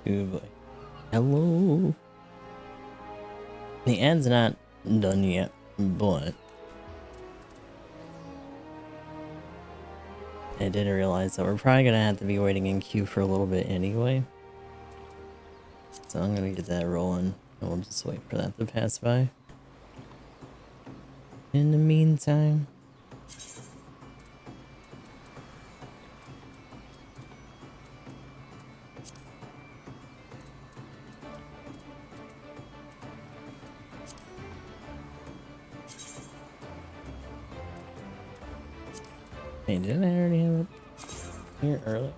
Oh boy. Hello. The ad's not done yet, but I didn't realize that we're probably gonna have to be waiting in queue for a little bit anyway. So I'm gonna get that rolling and we'll just wait for that to pass by. In the meantime, hey, didn't I already have it here early?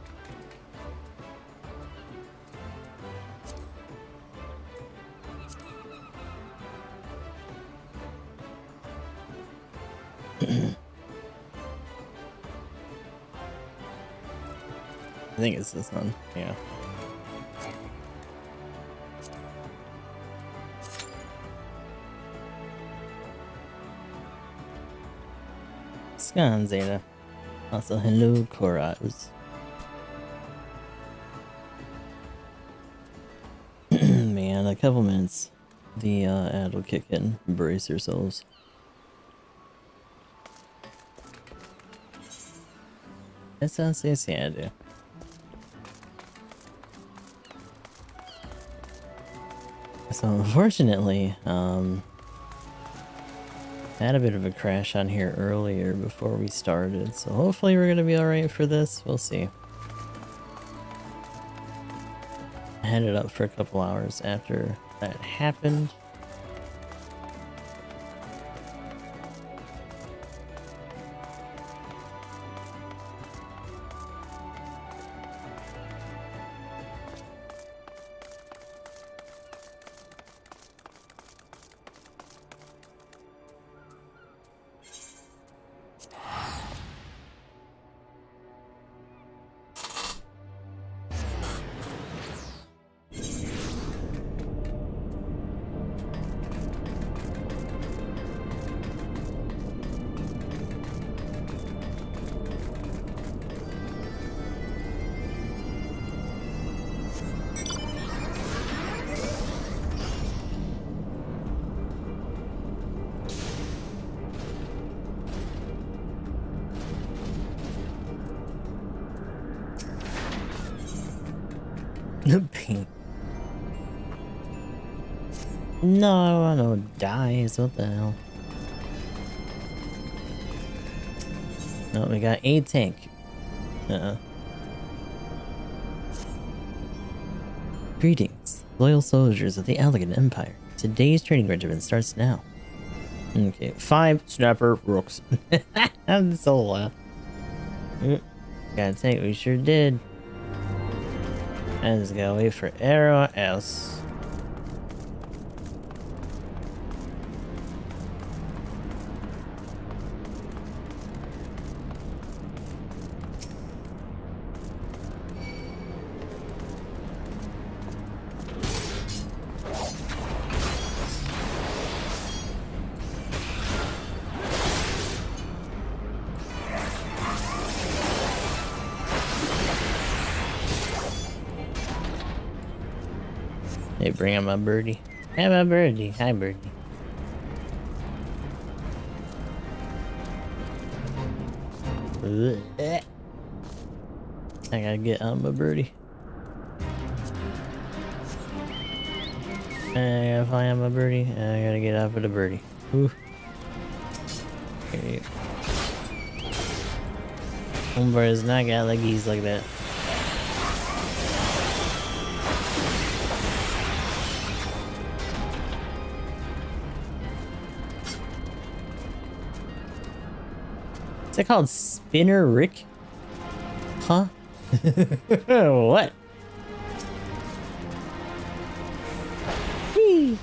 I think it's this one, yeah. Scan Zeta. Also, hello, Koraz. Man, a couple minutes. The ad will kick in. Brace yourselves. That sounds tasty, I do. So unfortunately, I had a bit of a crash on here earlier before we started, so hopefully we're gonna be alright for this. We'll see. I had it up for a couple hours after that happened. The paint. No, I don't want no dies. What the hell? No, we got a tank. Greetings, loyal soldiers of the Elegant Empire. Today's training regimen starts now. Okay, 5 snapper rooks. I'm so loud. Got a tank, we sure did. I just gotta wait for arrow else. Hey, bring on my birdie. Hey, my birdie. Hi, birdie. I gotta get on my birdie. I gotta fly on my birdie. I gotta get off of the birdie. Ooh. Okay. Homeboy does not got leggies like that. Is it called Spinner Rick? Huh? What? Whee!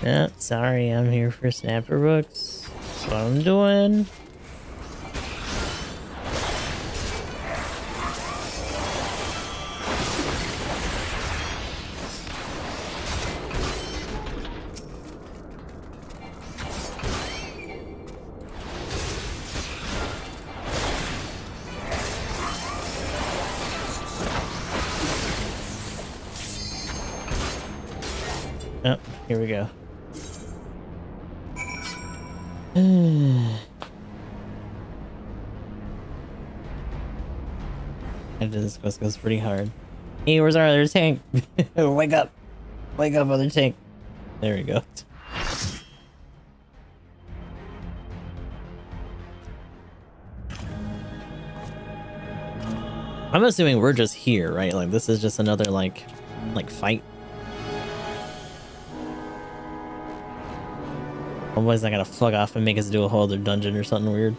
Oh, sorry, I'm here for Snapper Books. That's what I'm doing. Oh, here we go. After this quest goes pretty hard. Hey, where's our other tank? Wake up! Wake up, other tank! There we go. I'm assuming we're just here, right? Like, this is just another, like fight. Otherwise, I gotta fuck off and make us do a whole other dungeon or something weird.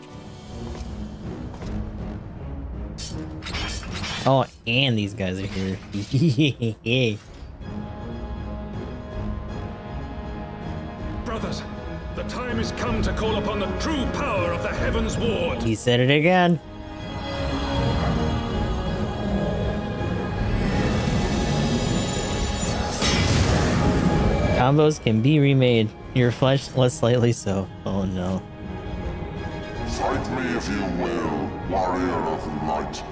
Oh, and these guys are here. Brothers, the time has come to call upon the true power of the Heavensward. He said it again. Combos can be remade. Your flesh less slightly so. Oh no. Fight me if you will, warrior of light.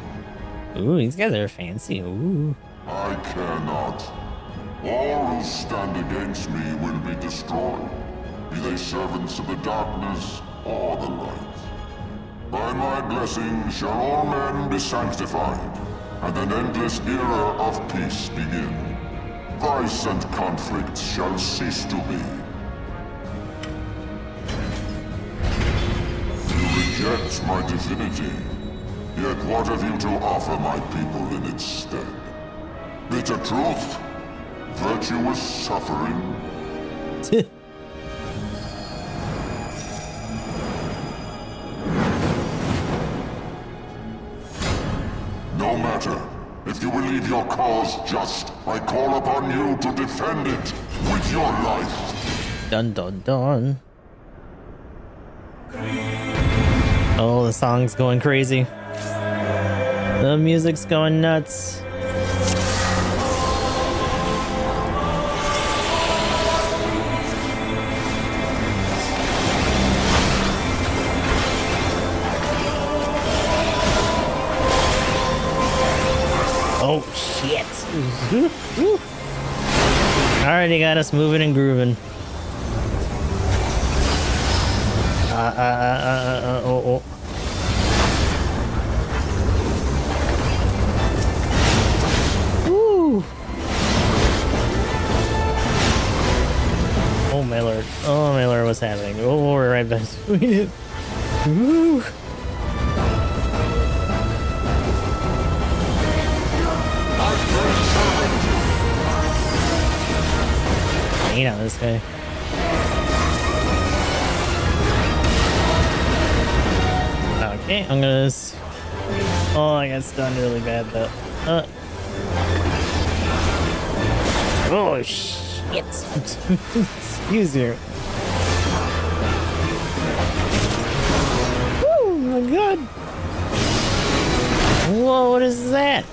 Ooh, these guys are fancy. Ooh. I care not. All who stand against me will be destroyed, be they servants of the darkness or the light. By my blessing shall all men be sanctified, and an endless era of peace begin. Vice and conflict shall cease to be. You reject my divinity, yet what have you to offer my people in its stead? Bitter truth? Virtuous suffering? No matter. If you believe your cause just, I call upon you to defend it with your life. Dun dun dun. Oh, the song's going crazy. The music's going nuts. Oh shit. Already got us moving and grooving. Oh. Woo. Oh my lord. Oh my lord, what's happening? Oh, we're right back. Woo. Hate on this guy. Okay, I'm gonna. Oh, I got stunned really bad though. Oh shit! Excuse me. Oh my god! Whoa! What is that?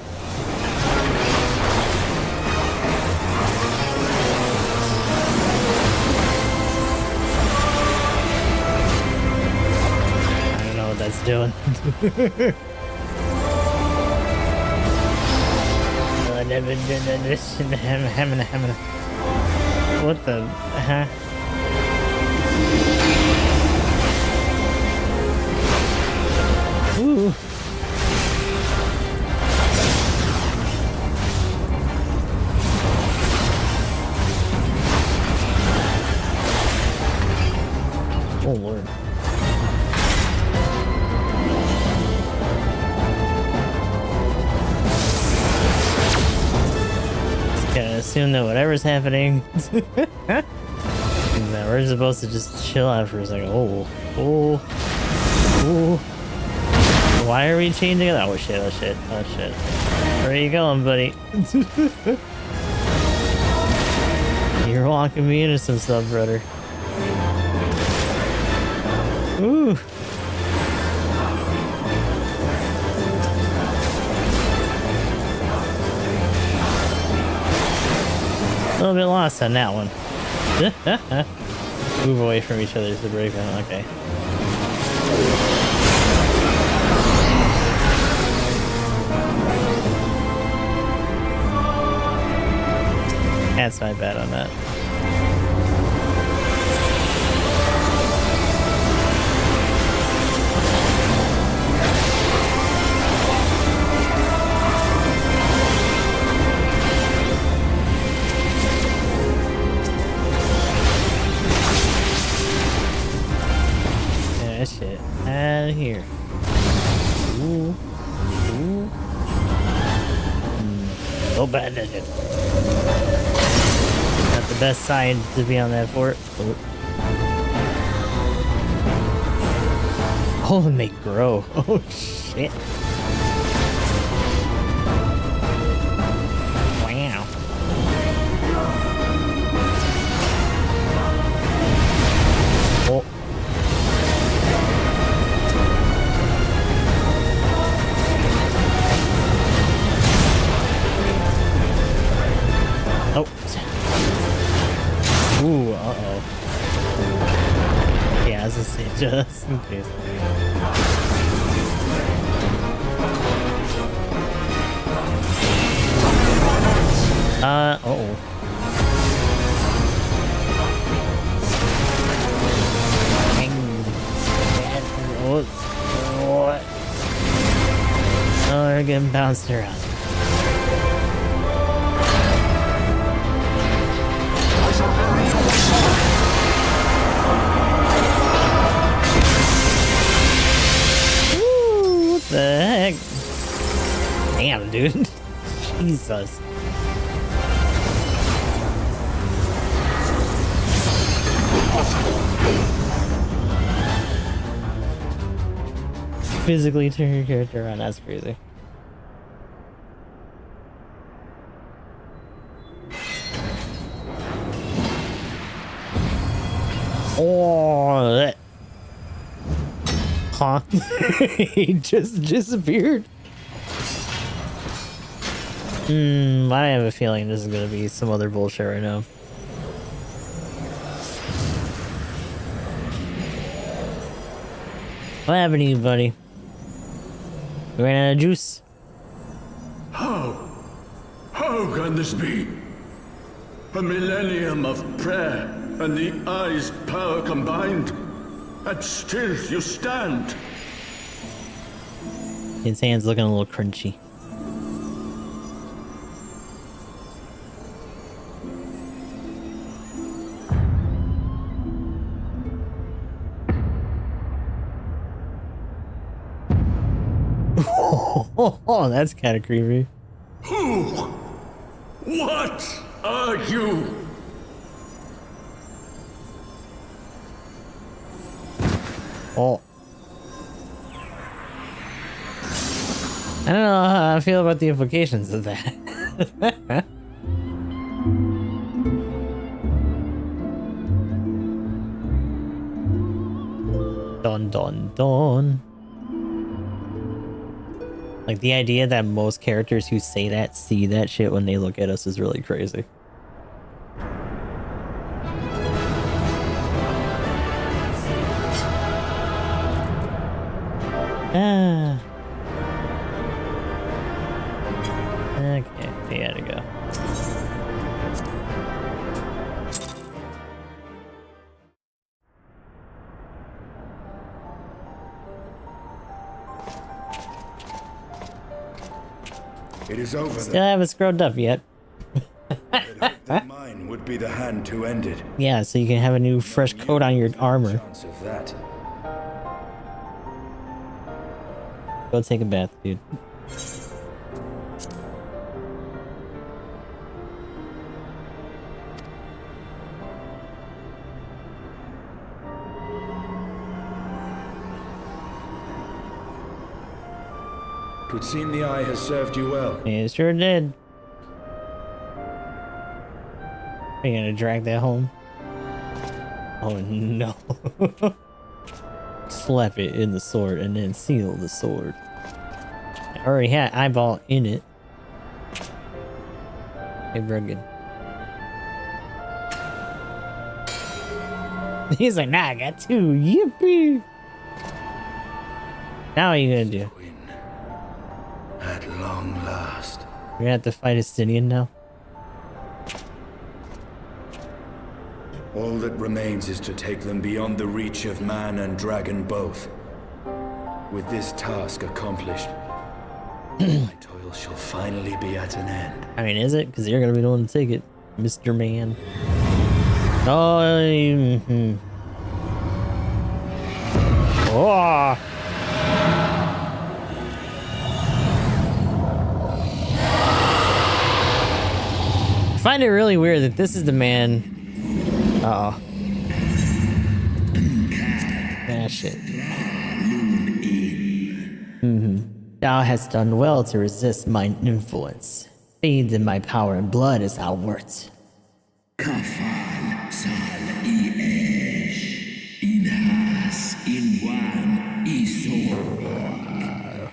That's doing. What the huh? Ooh. Oh lord. Gotta assume that whatever's happening that we're supposed to just chill out for a second. Oh. Why are we changing it? Oh shit. Where are you going, buddy? You're locking me into some stuff, brother. Ooh. A little bit lost on that one. Move away from each other to break them. Okay. That's my bad on that. Yeah, shit. Out of here. Ooh. Ooh. So bad at it. Not the best side to be on that fort. Oh, and they grow. Oh, shit. Wow. Oh. Oh. Ooh, uh-oh. Yeah, I was gonna say, just in case. Uh-oh. What? Oh, they're getting bounced around. Ooh, what the heck? Damn, dude. Jesus. Physically turn your character around, that's crazy. Oh, that. Huh? He just disappeared. I have a feeling this is gonna be some other bullshit right now. What happened to you, buddy? You ran out of juice? How? How can this be? A millennium of prayer and the eye's power combined, and still you stand. His hand's looking a little crunchy. Oh, that's kind of creepy. Who? What are you? Oh. I don't know how I feel about the implications of that. Dun dun dun. Like, the idea that most characters who say that see that shit when they look at us is really crazy. Ah. Okay, they had to go. It is over. Still haven't scrubbed up yet. That mine would be the hand to end it. Yeah, so you can have a new fresh coat on your armor. Chance of that. Go take a bath, dude. Would seem the eye has served you well. It sure did. Are you gonna drag that home? Oh no. Slap it in the sword and then seal the sword. I already had eyeball in it. Hey, Bruggen. He's like, nah, I got two. Yippee! Now what are you gonna do? Win. At long last. You're gonna have to fight Estinian now? All that remains is to take them beyond the reach of man and dragon both. With this task accomplished, my toil shall finally be at an end. I mean, is it? Because you're gonna be the one to take it, Mr. Man. Oh, oh. I find it really weird that this is the man. Uh oh. Ah, shit. Thou hast done well to resist mine influence. Faith in my power and blood is thou wert. Kafal sal inhas inwan isor.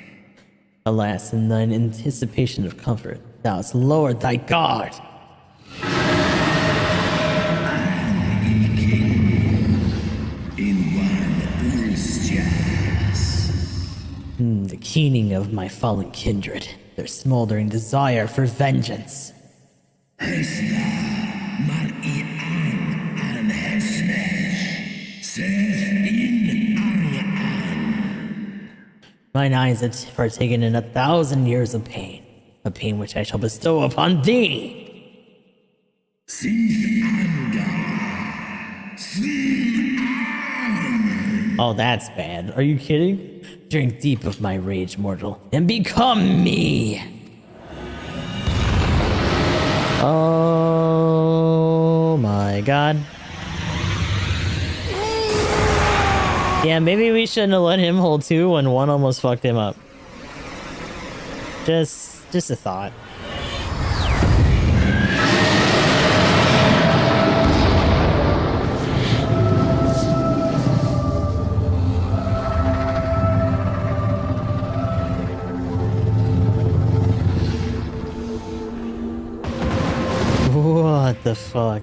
Alas, in thine anticipation of comfort, thou hast lowered thy guard. The keening of my fallen kindred, their smoldering desire for vengeance. Mine eyes have partaken in 1,000 years of pain, a pain which I shall bestow upon thee. Oh, that's bad. Are you kidding? Drink deep of my rage, mortal, and become me! Oh my god. Yeah, maybe we shouldn't have let him hold two when one almost fucked him up. Just a thought. What the fuck?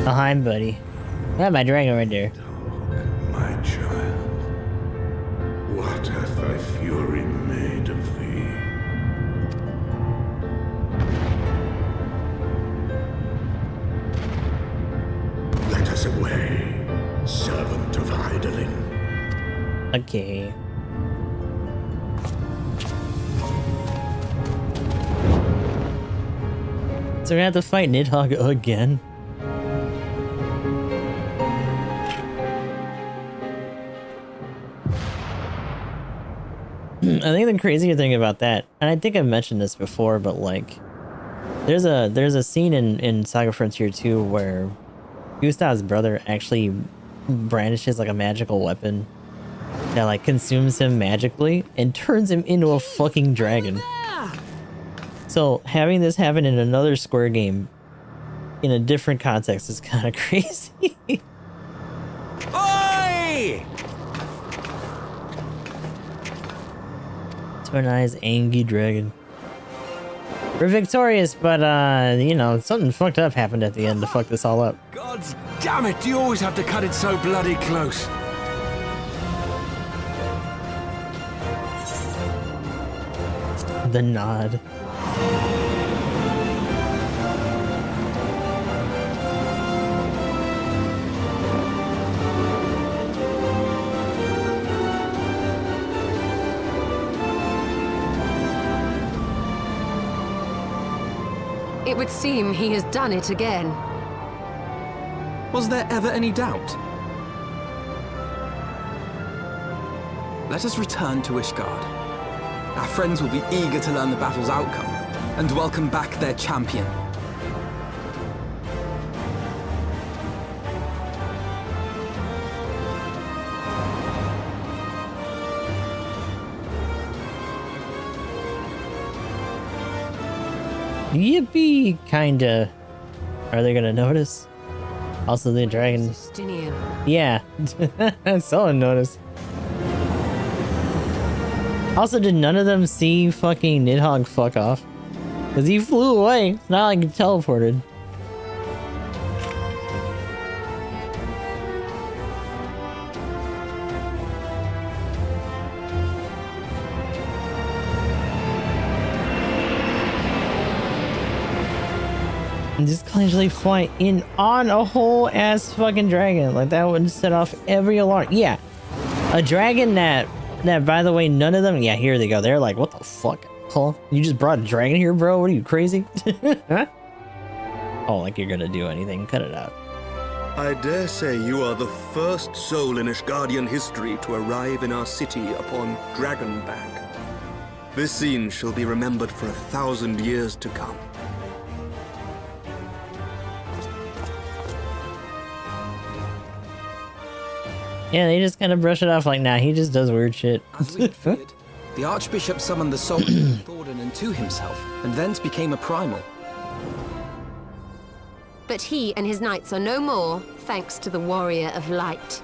Behind, buddy. I got my dragon right there. My child, what hath thy fury made of thee? Let us away, servant of Hydaelyn. Okay. So we have to fight Nidhogg again? I think the crazier thing about that, and I think I've mentioned this before, but like, there's a scene in Saga Frontier 2 where Gustav's brother actually brandishes like a magical weapon that like consumes him magically and turns him into a fucking dragon. So having this happen in another Square game in a different context is kind of crazy. Oi! Nice angry dragon. We're victorious, but you know, something fucked up happened at the end to fuck this all up. God damn it, do you always have to cut it so bloody close? The nod. It would seem he has done it again. Was there ever any doubt? Let us return to Ishgard. Our friends will be eager to learn the battle's outcome and welcome back their champion. Yippee! Kinda. Are they gonna notice? Also, the dragon. Justinian. Yeah. Someone noticed. Also, did none of them see fucking Nidhogg fuck off? Because he flew away. It's not like he teleported. And just casually fly in on a whole ass fucking dragon. Like that would set off every alarm. Yeah. A dragon that by the way, none of them, yeah, here they go. They're like, what the fuck? Huh? You just brought a dragon here, bro? What are you, crazy? Oh, like you're gonna do anything. Cut it out. I dare say you are the first soul in Ishgardian history to arrive in our city upon Dragonbank. This scene shall be remembered for 1,000 years to come. Yeah, they just kind of brush it off like, nah, he just does weird shit. As we had feared, the Archbishop summoned the soul of Thordan into himself, and thence became a primal. But he and his knights are no more, thanks to the Warrior of Light.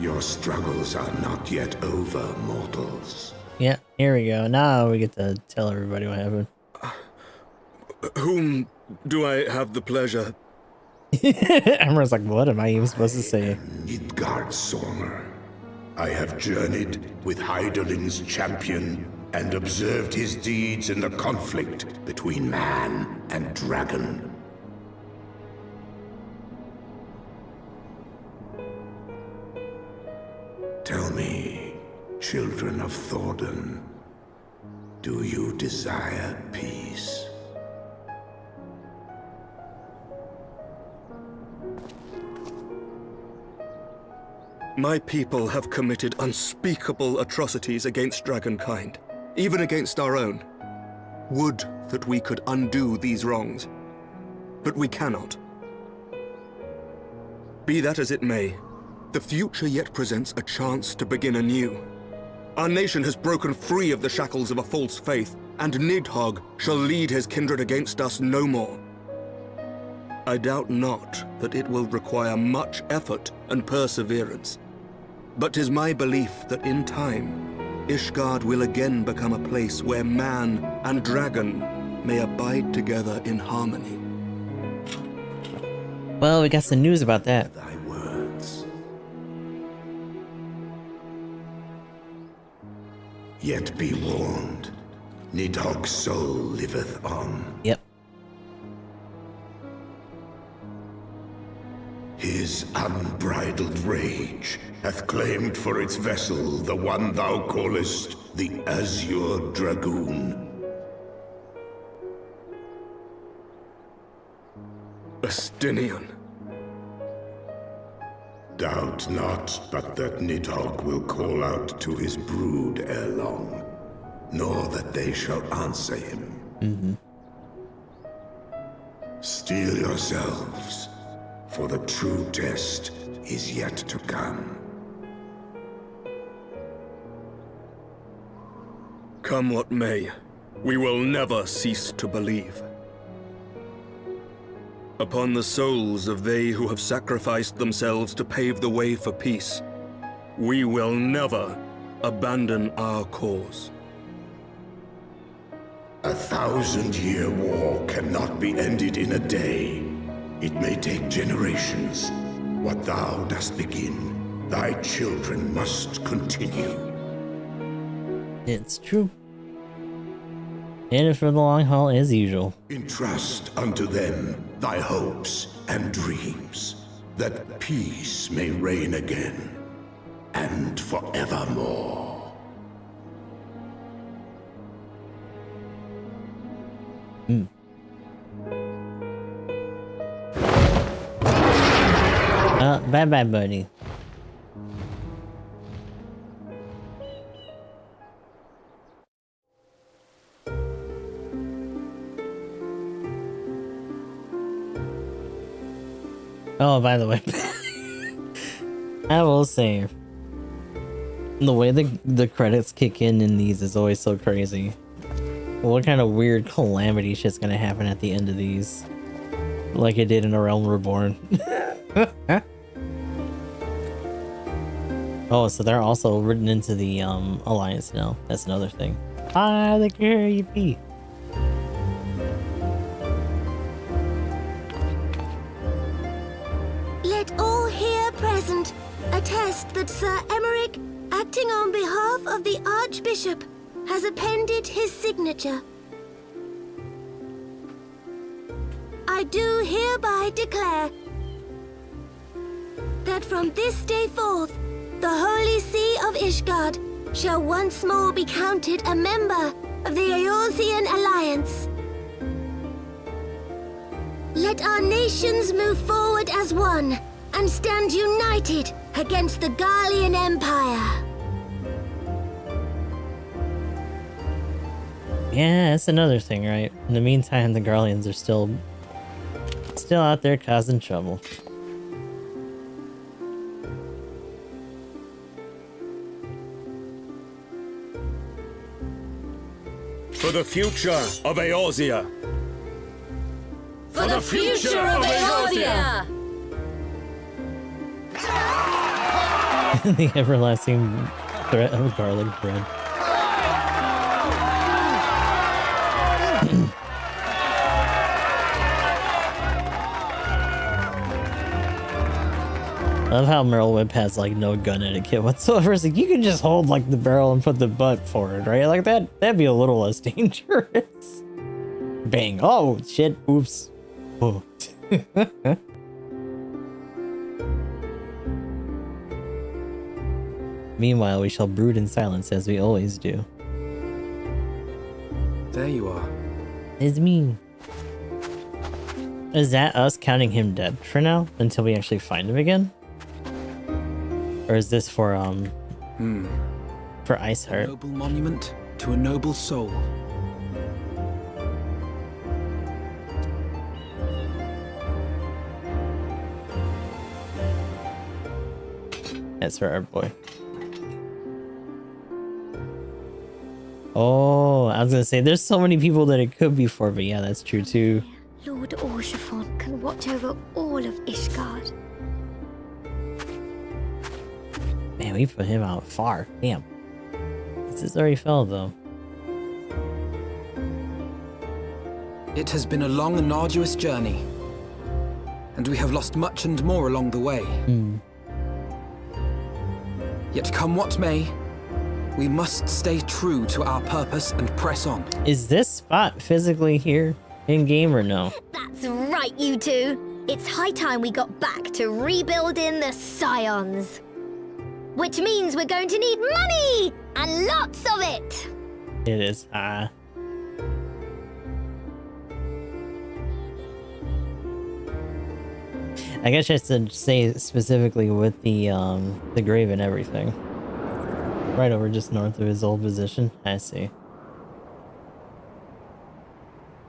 Your struggles are not yet over, mortals. Yeah, here we go. Now we get to tell everybody what happened. Whom do I have the pleasure? Emra's like, what am I even supposed to say? Midgard Sormer. I have journeyed with Hyderling's champion and observed his deeds in the conflict between man and dragon. Tell me, children of Thordan, do you desire peace? My people have committed unspeakable atrocities against dragonkind, even against our own. Would that we could undo these wrongs, but we cannot. Be that as it may, the future yet presents a chance to begin anew. Our nation has broken free of the shackles of a false faith, and Nidhogg shall lead his kindred against us no more. I doubt not that it will require much effort and perseverance. But 'tis my belief that in time, Ishgard will again become a place where man and dragon may abide together in harmony. Well, we got some news about that. Thy words. Yet be warned, Nidhogg's soul liveth on. Yep. His unbridled rage hath claimed for its vessel the one thou callest the Azure Dragoon. Estinian. Doubt not but that Nidhogg will call out to his brood ere long, nor that they shall answer him. Steel yourselves, for the true test is yet to come. Come what may, we will never cease to believe. Upon the souls of they who have sacrificed themselves to pave the way for peace, we will never abandon our cause. 1,000-year war cannot be ended in a day. It may take generations. What thou dost begin, thy children must continue. It's true. In it for the long haul as usual. Entrust unto them thy hopes and dreams, that peace may reign again, and forevermore. Bye-bye, buddy. Oh, by the way, I will say, the way the credits kick in these is always so crazy. What kind of weird calamity shit's gonna happen at the end of these? Like it did in A Realm Reborn. Oh, so they're also written into the alliance now. That's another thing. Ah, the creepy. Let all here present attest that Sir Emmerich, acting on behalf of the Archbishop, has appended his signature. I do hereby declare that from this day forth, the Holy See of Ishgard shall once more be counted a member of the Eorzean Alliance. Let our nations move forward as one and stand united against the Garlean Empire. Yeah, that's another thing, right? In the meantime, the Garleans are still out there causing trouble. For the future of Eorzea. For the future of Eorzea! The everlasting threat of garlic bread. I love how Merle Whip has like no gun etiquette whatsoever. It's like you can just hold like the barrel and put the butt forward, right? Like that'd be a little less dangerous. Bang. Oh shit. Oops. Oh. Meanwhile, we shall brood in silence as we always do. There you are. It's me. Is that us counting him dead for now until we actually find him again? Or is this for Iceheart? A noble monument to a noble soul. That's for our boy. Oh, I was gonna say there's so many people that it could be for, but yeah, that's true too. Lord Orshafon can watch over all of Ishgard. Man, we put him out far. Damn. This is already fell though. It has been a long and arduous journey, and we have lost much and more along the way. Yet come what may, we must stay true to our purpose and press on. Is this spot physically here in game or no? That's right, you two. It's high time we got back to rebuilding the Scions. Which means we're going to need money! And lots of it! It is. I guess I should say specifically with the grave and everything. Right over just north of his old position. I see.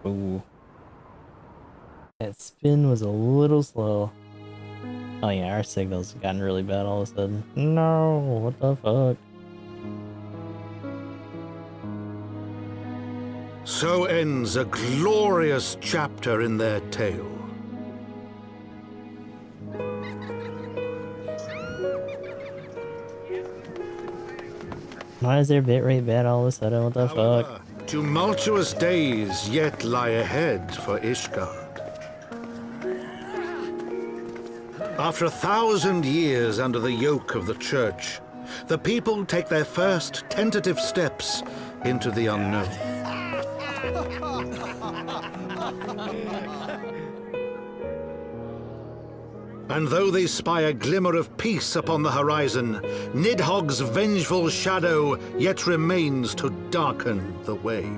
Ooh. That spin was a little slow. Oh yeah, our signal's gotten really bad all of a sudden. No, what the fuck? So ends a glorious chapter in their tale. Why is their bitrate bad all of a sudden? What the fuck? Tumultuous days yet lie ahead for Ishgard. After 1,000 years under the yoke of the Church, the people take their first tentative steps into the unknown. And though they spy a glimmer of peace upon the horizon, Nidhogg's vengeful shadow yet remains to darken the way.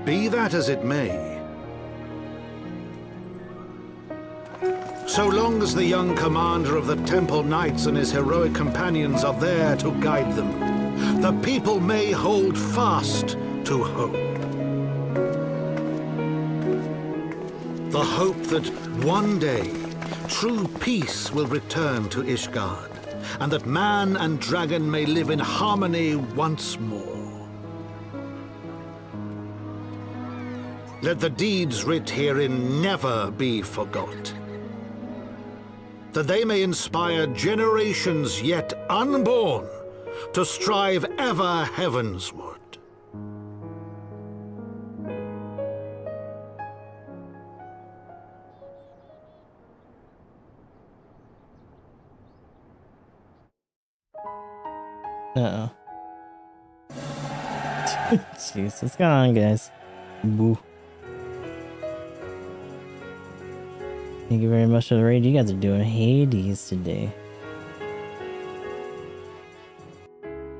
Be that as it may, so long as the young commander of the Temple Knights and his heroic companions are there to guide them, the people may hold fast to hope. The hope that one day true peace will return to Ishgard, and that man and dragon may live in harmony once more. Let the deeds writ herein never be forgot, that they may inspire generations yet unborn to strive ever heavensward. Uh-oh. Jeez, what's going on, guys? Boo. Thank you very much for the raid. You guys are doing Hades today.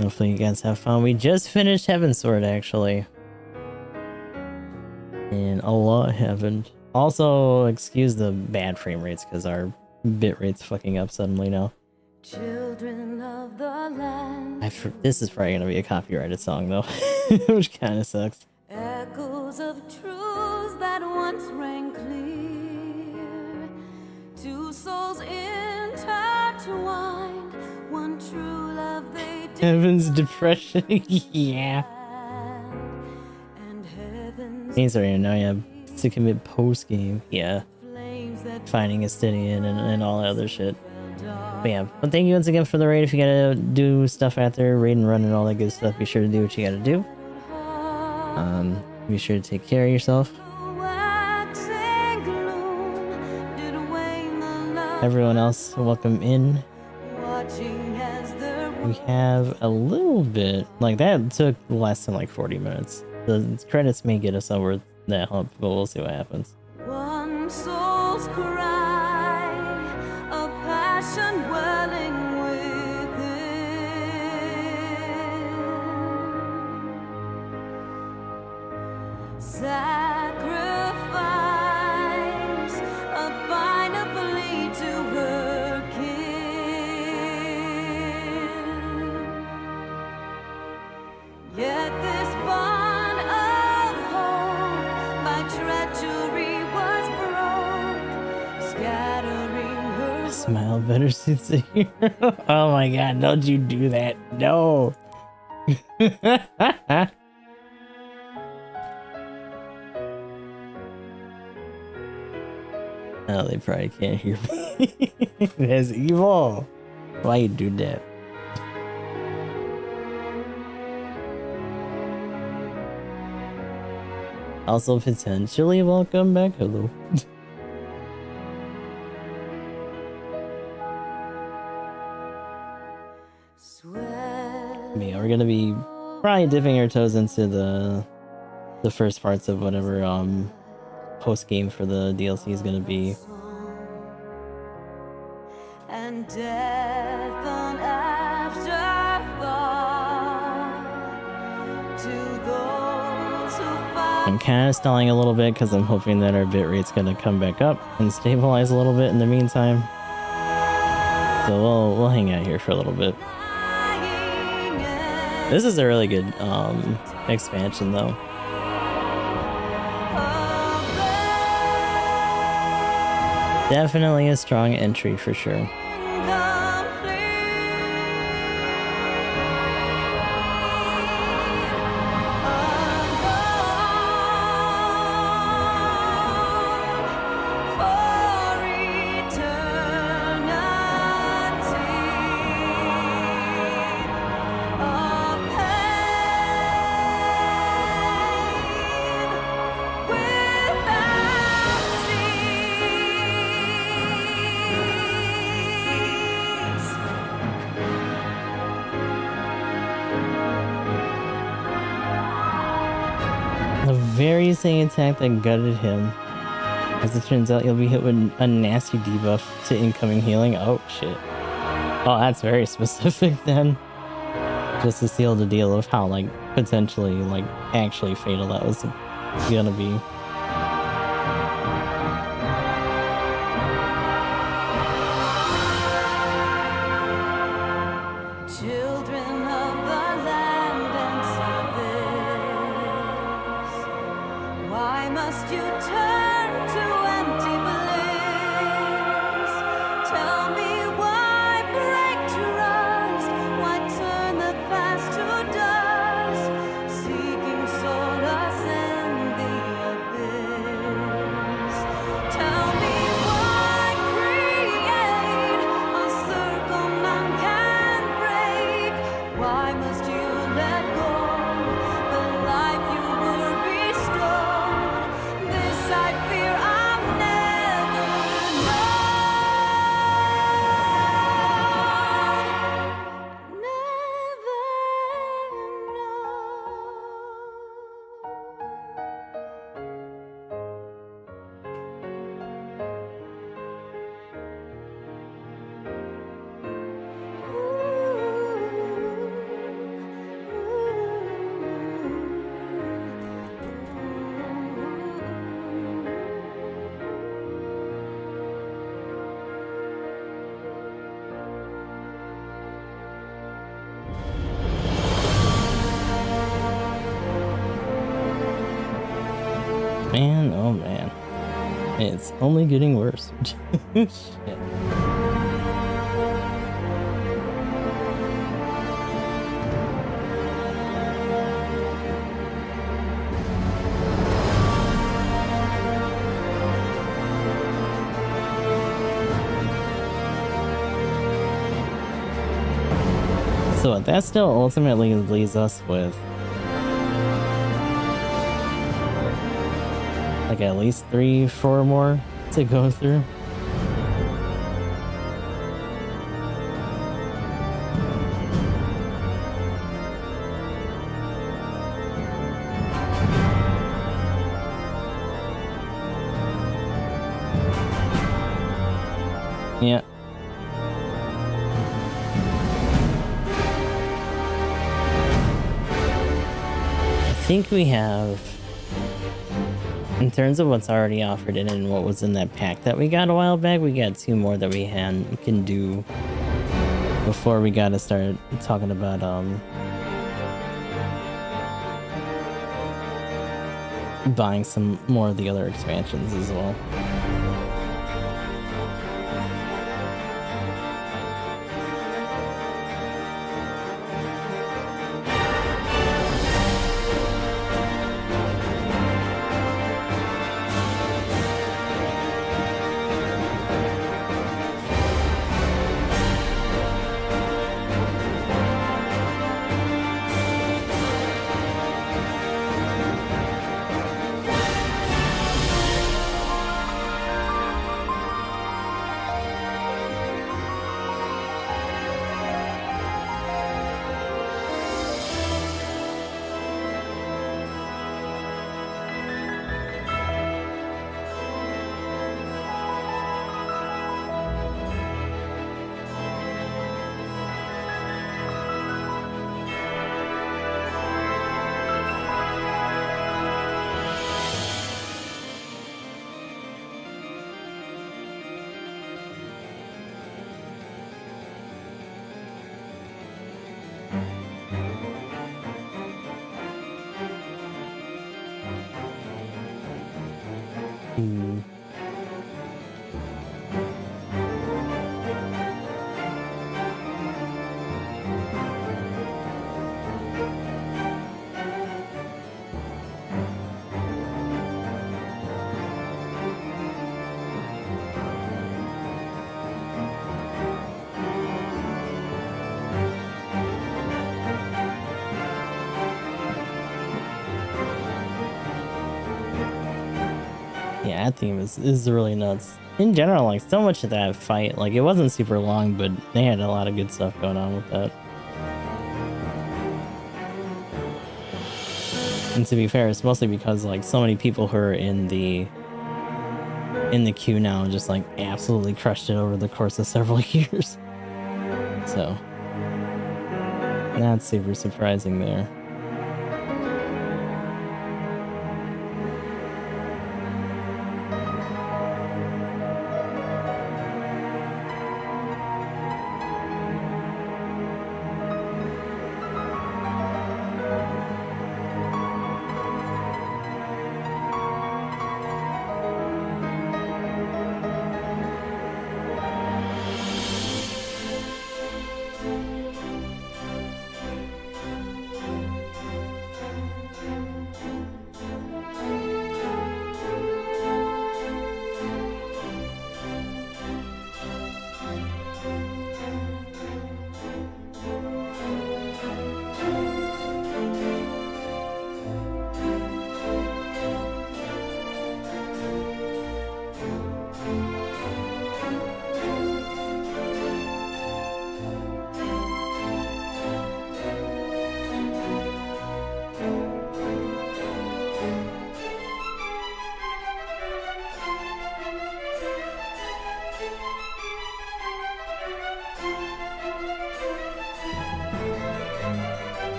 Hopefully you guys have fun. We just finished Heavensward, actually. And a lot happened. Also, excuse the bad frame rates, because our bit rate's fucking up suddenly now. Children of the land. This is probably gonna be a copyrighted song, though. Which kind of sucks. Echoes of truths that once rang clear. Two souls intertwined. One true love they did. Heaven's depression. Yeah. And heaven's He's already know you have to commit post game. Yeah. Finding a Stydian and all that other shit. But yeah, but thank you once again for the raid. If you gotta do stuff out there, raid and run and all that good stuff, be sure to do what you gotta do. Be sure to take care of yourself. Everyone else, welcome in. We have a little bit, like that took less than like 40 minutes. The credits may get us over that hump, but we'll see what happens. one soul's cry, a passion welling within. Sacrifice, a final plea to her kin. Yet this bond of hope by treachery was broke, scattering her. Smile better suits a hero. Oh my god, don't you do that. No. Oh, they probably can't hear me. That's evil. Why you do that? Also, potentially welcome back. Hello. Yeah, we're gonna be probably dipping our toes into the first parts of whatever post game for the DLC is gonna be. And death on afterthought to those who fight. I'm kind of stalling a little bit because I'm hoping that our bitrate's gonna come back up and stabilize a little bit in the meantime. So we'll hang out here for a little bit. This is a really good expansion though. Definitely a strong entry for sure. The very same attack that gutted him. As it turns out, you'll be hit with a nasty debuff to incoming healing. Oh shit. Oh, that's very specific then. Just to seal the deal of how, like, potentially, like, actually fatal that was gonna be. Children of the land and service, why must you turn to empty bliss? Tell me why break true It's only getting worse. Shit. So that still ultimately leaves us with like at least 3-4 more to go through. Yeah. I think we have, in terms of what's already offered in and what was in that pack that we got a while back, we got 2 more that we can do before we gotta start talking about buying some more of the other expansions as well. Yeah, that theme is really nuts. In general, like, so much of that fight, like, it wasn't super long, but they had a lot of good stuff going on with that. And to be fair, it's mostly because, like, so many people who are in the queue now just, like, absolutely crushed it over the course of several years. So, that's super surprising there.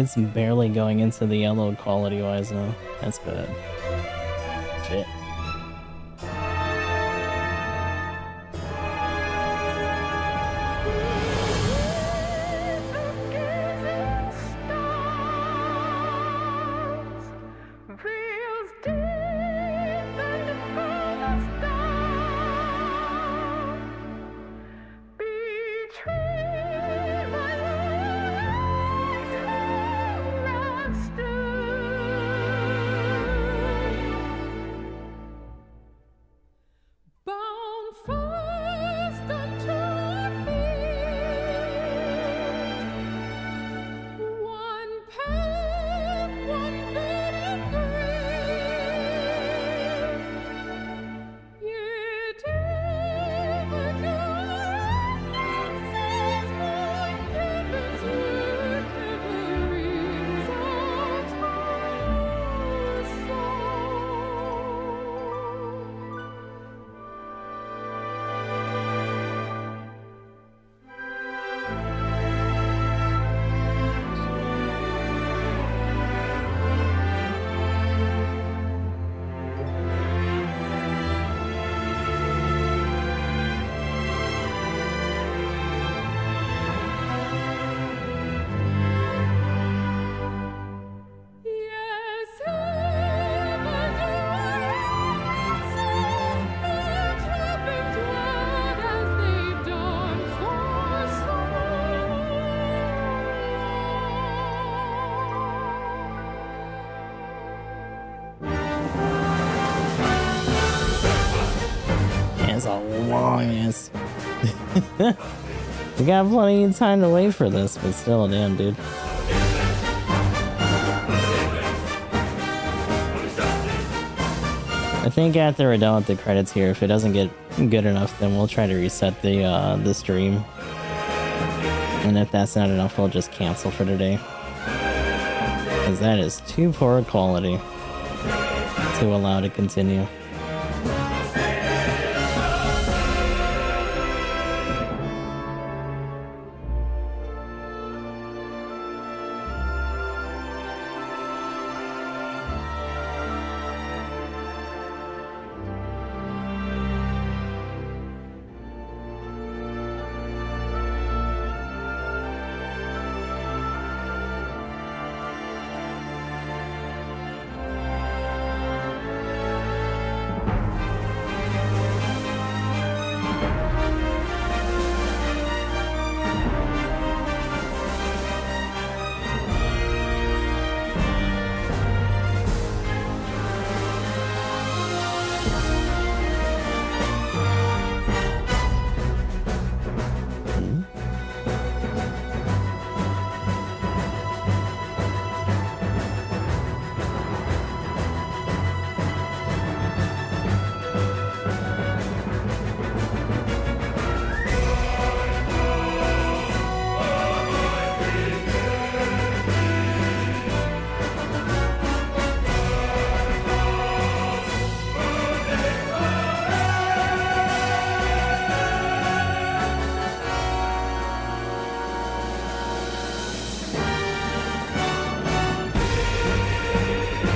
It's barely going into the yellow quality-wise now. That's bad. Shit. Feels deep. yes. We got plenty of time to wait for this, but still, damn, dude. I think after we're done with the credits here, if it doesn't get good enough, then we'll try to reset the stream. And if that's not enough, we'll just cancel for today. Because that is too poor quality to allow to continue.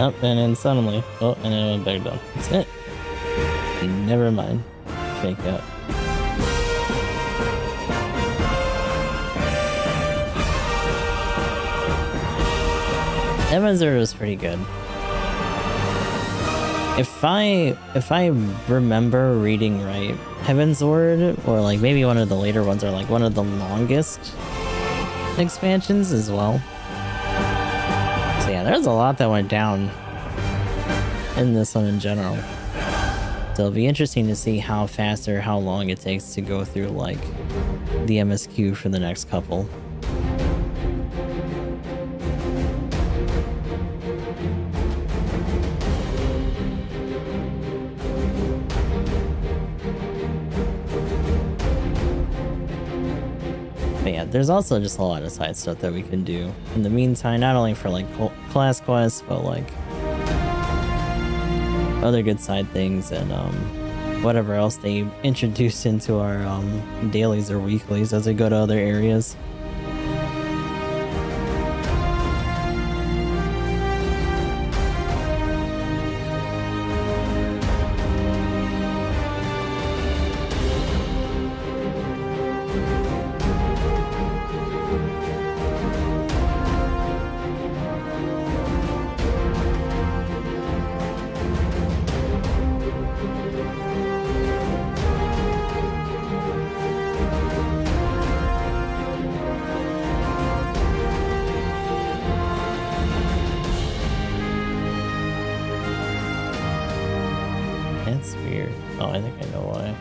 Up and then suddenly, oh, and then it went back down. That's it. Never mind. Fake out. Heavensward was pretty good. If I remember reading right, Heavensward, or like maybe one of the later ones, are like one of the longest expansions as well. So yeah, there's a lot that went down in this one in general. So it'll be interesting to see how fast or how long it takes to go through like the MSQ for the next couple. But yeah, there's also just a lot of side stuff that we can do in the meantime, not only for like class quests, but like other good side things and whatever else they introduce into our dailies or weeklies as we go to other areas. That's weird. Oh, I think I know why.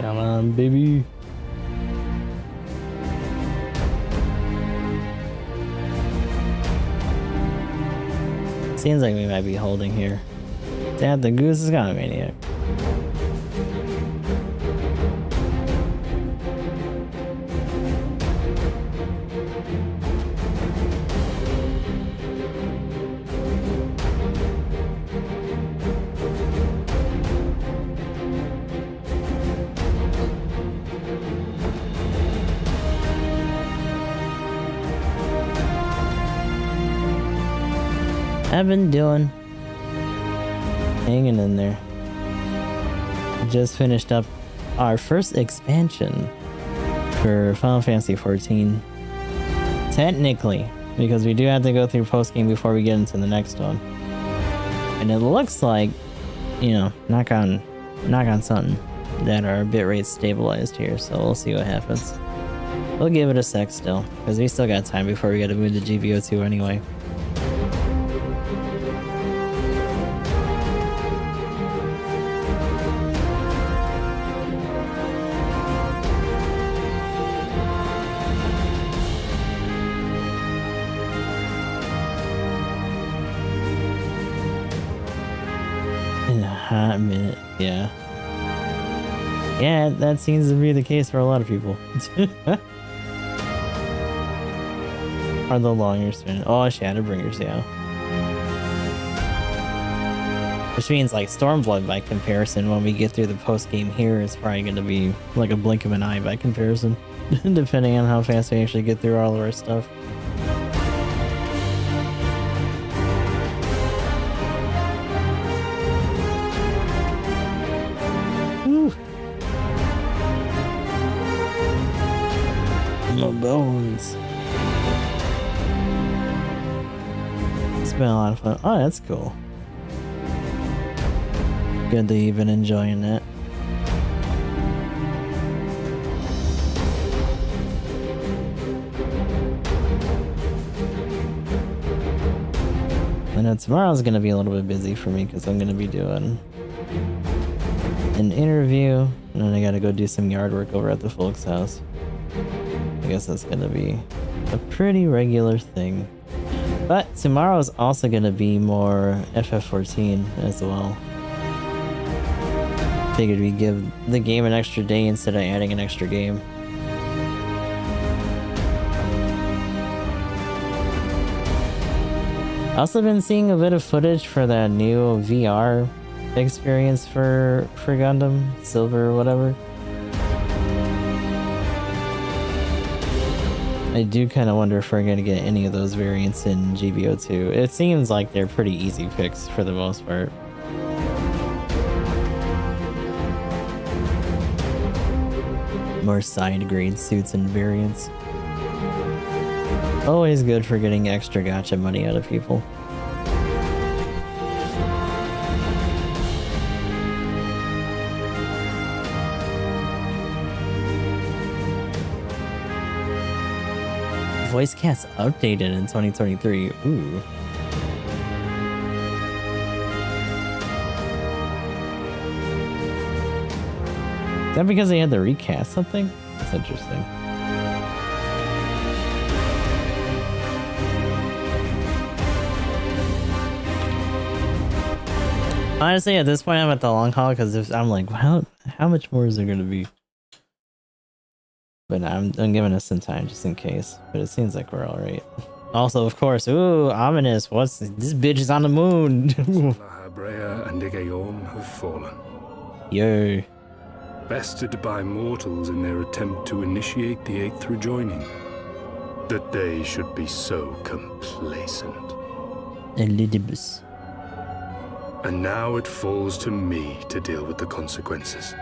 Come on, baby. Seems like we might be holding here. Dad, the goose is gone, maniac. I've been doing? Hanging in there. Just finished up our first expansion for Final Fantasy XIV. Technically, because we do have to go through post-game before we get into the next one. And it looks like, you know, knock on something, that our bitrate stabilized here, so we'll see what happens. We'll give it a sec still, because we still got time before we gotta move to GBO2 anyway. In a hot minute, yeah. Yeah, that seems to be the case for a lot of people. Are the longer spin? Oh, Shadowbringers, yeah. Which means like Stormblood by comparison, when we get through the post game here, is probably going to be like a blink of an eye by comparison, depending on how fast we actually get through all of our stuff. My bones. It's been a lot of fun. Oh, that's cool. Good that you've been enjoying that. I know tomorrow's gonna be a little bit busy for me because I'm gonna be doing an interview, and then I gotta go do some yard work over at the folks' house. I guess that's gonna be a pretty regular thing. But tomorrow is also gonna be more FF14 as well. Figured we'd give the game an extra day instead of adding an extra game. Also been seeing a bit of footage for that new VR experience for Gundam Silver or whatever. I do kind of wonder if we're going to get any of those variants in GBO2. It seems like they're pretty easy picks for the most part. More side grade suits and variants. Always good for getting extra gacha money out of people. Voice cast updated in 2023. Ooh. Is that because they had to recast something? That's interesting. Honestly, at this point, I'm at the long haul because I'm like, how much more is there going to be? But I'm giving us some time just in case. But it seems like we're all right. Also, of course, ooh, ominous. What's this bitch is on the moon? Brea and Igaeom have fallen. Yo. Bested by mortals in their attempt to initiate the Eighth Rejoining. That they should be so complacent. Elidibus. And now it falls to me to deal with the consequences.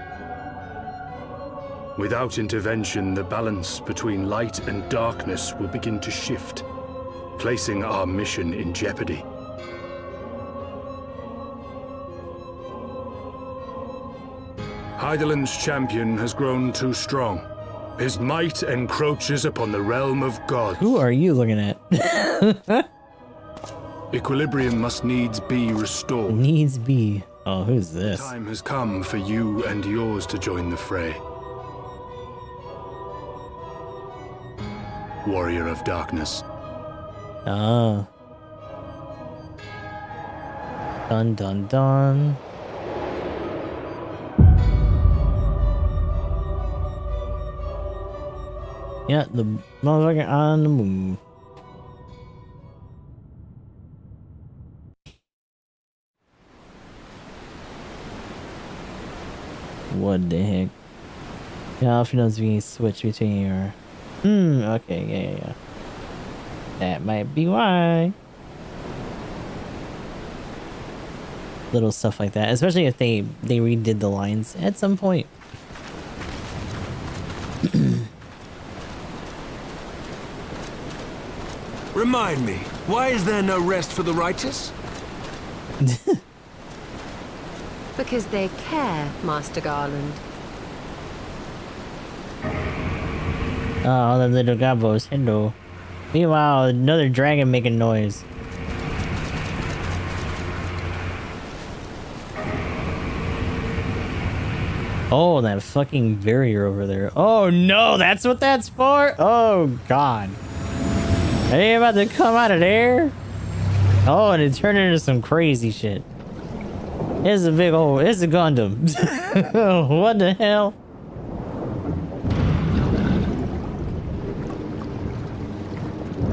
Without intervention, the balance between light and darkness will begin to shift, placing our mission in jeopardy. Hydaelyn's champion has grown too strong. His might encroaches upon the realm of God. Who are you looking at? Equilibrium must needs be restored. Needs be. Oh, who's this? Time has come for you and yours to join the fray. Warrior of Darkness. Ah. Dun dun dun. Yeah, the motherfucker on the moon. What the heck? Yeah, if you knows we switch between your... okay, yeah. That might be why. little stuff like that, especially if they redid the lines at some point. Remind me, why is there no rest for the righteous? Because they care, Master Garland. Oh, the little gobos, hello. Meanwhile, another dragon making noise. Oh, that fucking barrier over there. Oh no, that's what that's for? Oh god. Are you about to come out of there? Oh, and it turned into some crazy shit. It's a big old, it's a Gundam. What the hell?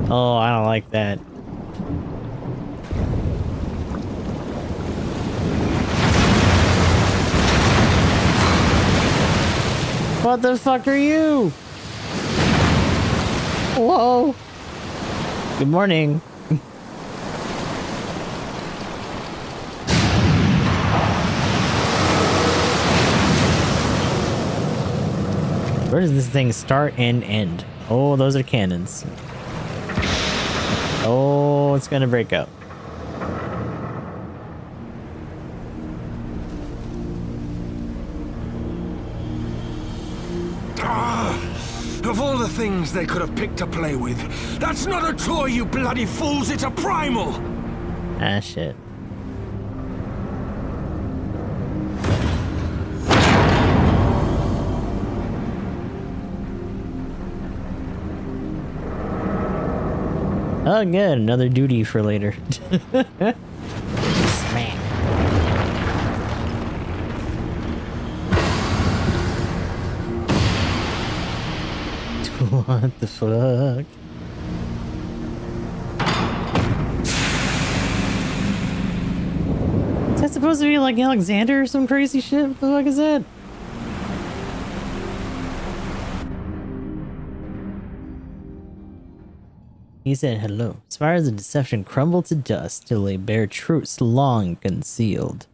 Oh, I don't like that. What the fuck are you? Whoa. Good morning. Where does this thing start and end? Oh, those are cannons. Oh, it's gonna break up. Of all the things they could have picked to play with, that's not a toy, you bloody fools, it's a primal! Ah, shit. Oh, good. Another duty for later. Smack. What the fuck? Is that supposed to be like Alexander or some crazy shit? What the fuck is that? He said hello. Spires of deception crumble to dust till they bear truths long concealed.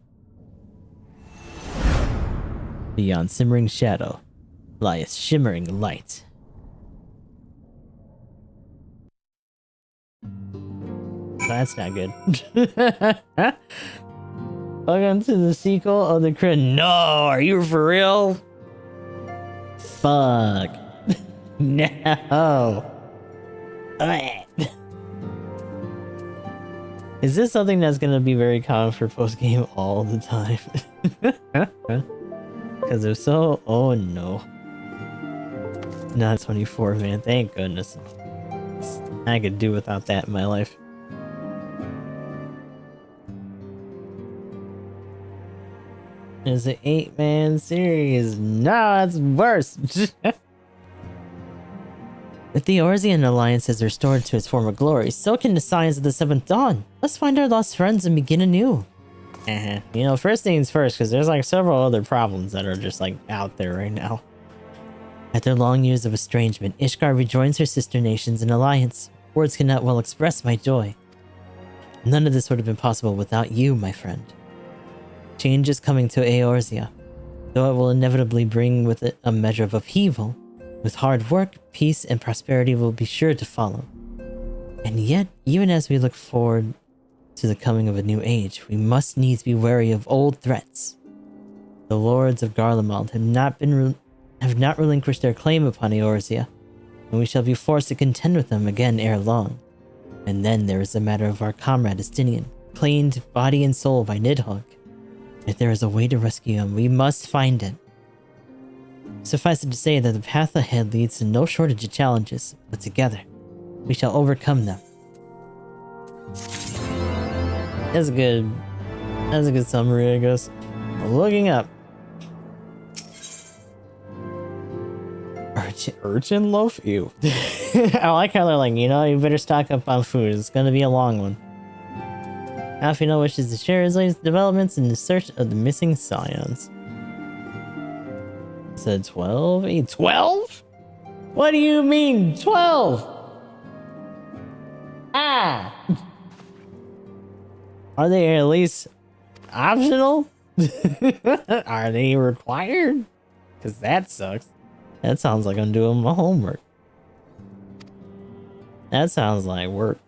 Beyond simmering shadow lieth shimmering light. That's not good. Welcome to the sequel of the crit. No, are you for real? Fuck. No. Is this something that's gonna be very common for post game all the time? Because if so, oh no. Not 24, man. Thank goodness. I could do without that in my life. It's an 8-man series. No, that's worse. If the Orzian Alliance is restored to its former glory, so can the Scions of the Seventh Dawn. Let's find our lost friends and begin anew. You know, first things first, because there's like several other problems that are just like out there right now. After long years of estrangement, Ishgard rejoins her sister nations in alliance. Words cannot well express my joy. None of this would have been possible without you, my friend. Change is coming to Eorzea, though it will inevitably bring with it a measure of upheaval. With hard work, peace and prosperity will be sure to follow. And yet, even as we look forward to the coming of a new age, we must needs be wary of old threats. The lords of Garlemald have not relinquished their claim upon Eorzea, and we shall be forced to contend with them again ere long. And then there is the matter of our comrade Estinian, claimed body and soul by Nidhogg. If there is a way to rescue him, we must find it. Suffice it to say that the path ahead leads to no shortage of challenges, but together, we shall overcome them. That's a good summary, I guess. Looking up. Urchin loaf? Ew. I like how they're like, you know, you better stock up on food. It's gonna be a long one. Alfino wishes to share his latest developments in the search of the missing scions. Said 12? 12? What do you mean 12? Ah! Are they at least optional? Are they required? Because that sucks. That sounds like I'm doing my homework. That sounds like work.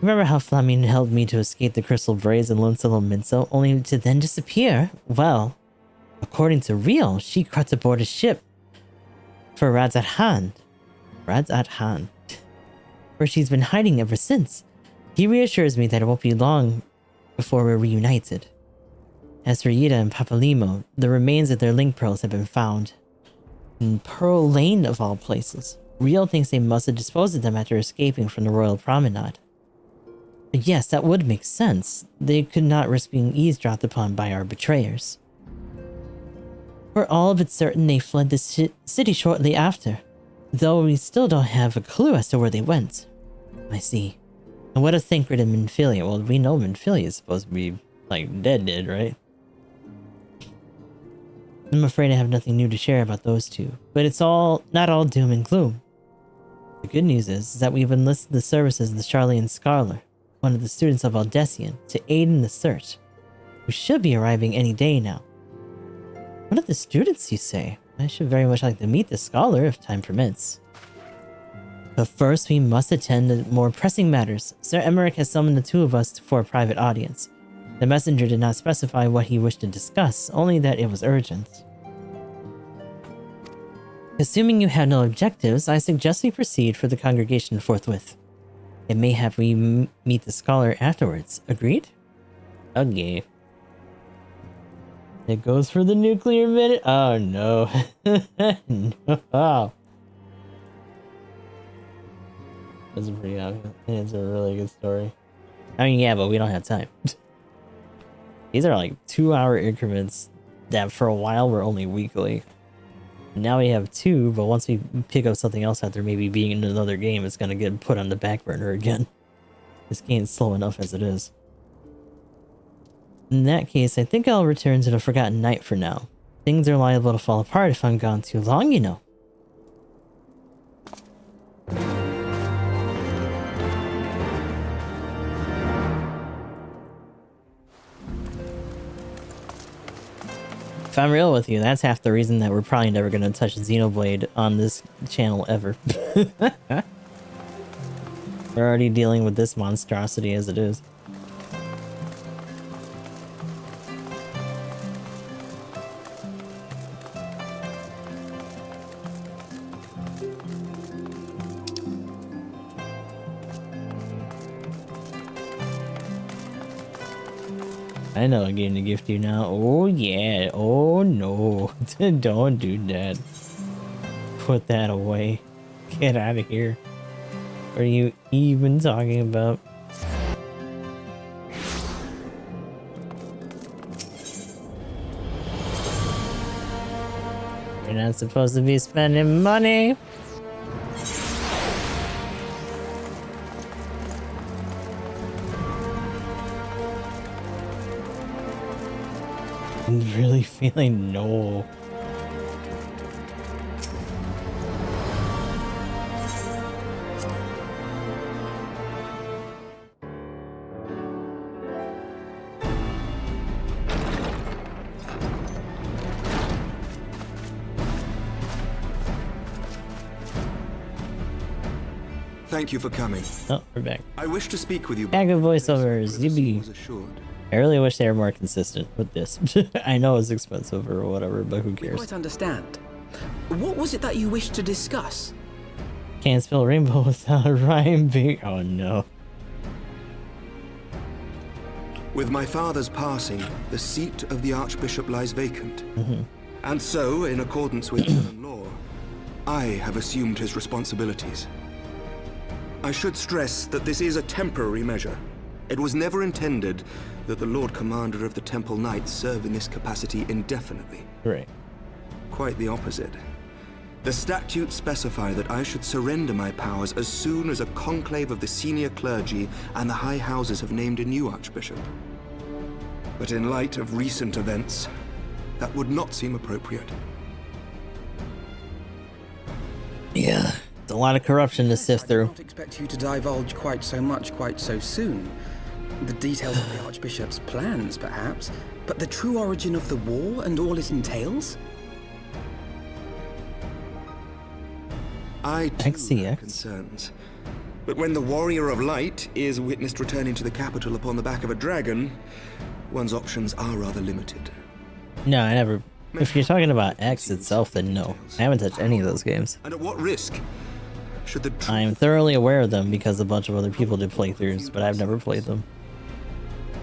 Remember how Flaming helped me to escape the crystal braids and Lonsolo Minso, only to then disappear? Well, according to Rio, she crept aboard a ship for Radzat Han, where she's been hiding ever since. He reassures me that it won't be long before we're reunited. As for Yida and Papalimo, the remains of their link pearls have been found in Pearl Lane of all places. Rio thinks they must have disposed of them after escaping from the Royal Promenade. Yes, that would make sense. They could not risk being eavesdropped upon by our betrayers. We're all but certain they fled the city shortly after, though we still don't have a clue as to where they went. I see. And what of Thancred and Minfilia? Well, we know Minfilia is supposed to be, like, dead, right? I'm afraid I have nothing new to share about those two, but it's not all doom and gloom. The good news is that we've enlisted the services of the Charlian Scholar, one of the students of Aldessian, to aid in the search, who should be arriving any day now. One of the students, you say? I should very much like to meet the scholar if time permits. But first we must attend to more pressing matters. Sir Emmerich has summoned the two of us for a private audience. The messenger did not specify what he wished to discuss, only that it was urgent. Assuming you have no objectives, I suggest we proceed for the congregation forthwith. It may have we meet the scholar afterwards. Agreed? Okay. It goes for the nuclear minute. Oh no. No. That's pretty obvious. It's a really good story. I mean, yeah, but we don't have time. These are like 2-hour increments that for a while were only weekly. Now we have 2, but once we pick up something else after maybe being in another game, it's gonna get put on the back burner again. This game's slow enough as it is. In that case, I think I'll return to the Forgotten Night for now. Things are liable to fall apart if I'm gone too long, you know. If I'm real with you, that's half the reason that we're probably never going to touch Xenoblade on this channel ever. We're already dealing with this monstrosity as it is. I know a game to gift you now. Oh yeah. Oh no. Don't do that. Put that away. Get out of here. What are you even talking about? You're not supposed to be spending money. I'm really feeling no. Thank you for coming. Oh, we're back. I wish to speak with you. Back of voiceovers. I really wish they were more consistent with this. I know it's expensive or whatever, but who We cares? quite understand. What was it that you wished to discuss? Can't spell rainbow without a rhyme. Big. Oh no. With my father's passing, the seat of the Archbishop lies vacant. And so, in accordance with canon law, I have assumed his responsibilities. I should stress that this is a temporary measure. It was never intended that the Lord Commander of the Temple Knights serve in this capacity indefinitely. Right. Quite the opposite. The statutes specify that I should surrender my powers as soon as a conclave of the senior clergy and the high houses have named a new archbishop. But in light of recent events, that would not seem appropriate. Yeah, it's a lot of corruption to sift I through. did not expect you to divulge quite so much quite so soon. The details of the Archbishop's plans, perhaps, but the true origin of the war and all it entails? I too have concerns. But when the Warrior of Light is witnessed returning to the capital upon the back of a dragon, one's options are rather limited. No, I never. If you're talking about X itself, then no. I haven't touched any of those games. And at what risk? Should the I am thoroughly aware of them because a bunch of other people did playthroughs, but I've never played them.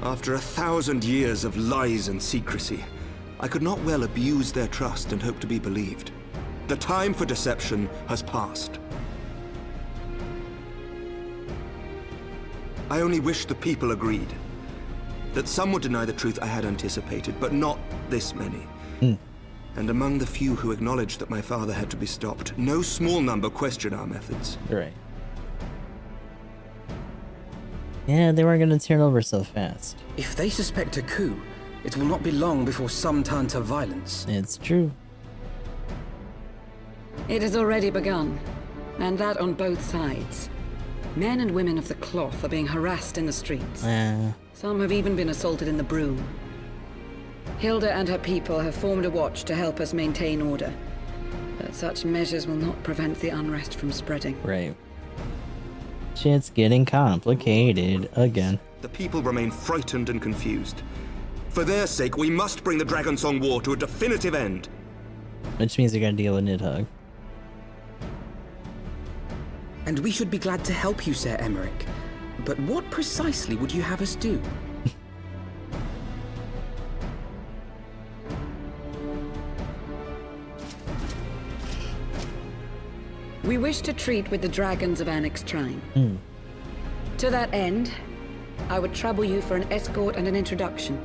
After 1,000 years of lies and secrecy, I could not well abuse their trust and hope to be believed. The time for deception has passed. I only wish the people agreed. That some would deny the truth I had anticipated, but not this many. And among the few who acknowledged that my father had to be stopped, no small number question our methods. Right. Yeah, they weren't going to turn over so fast. If they suspect a coup, it will not be long before some turn to violence. It's true. It has already begun, and that on both sides. Men and women of the cloth are being harassed in the streets. Some have even been assaulted in the broom. Hilda and her people have formed a watch to help us maintain order. But such measures will not prevent the unrest from spreading. Right. Shit's getting complicated again. The people remain frightened and confused. For their sake, we must bring the Dragonsong War to a definitive end. Which means you're gonna deal with Nidhogg. And we should be glad to help you, Sir Emmerich. But what precisely would you have us do? We wish to treat with the dragons of Annex Shrine. To that end, I would trouble you for an escort and an introduction.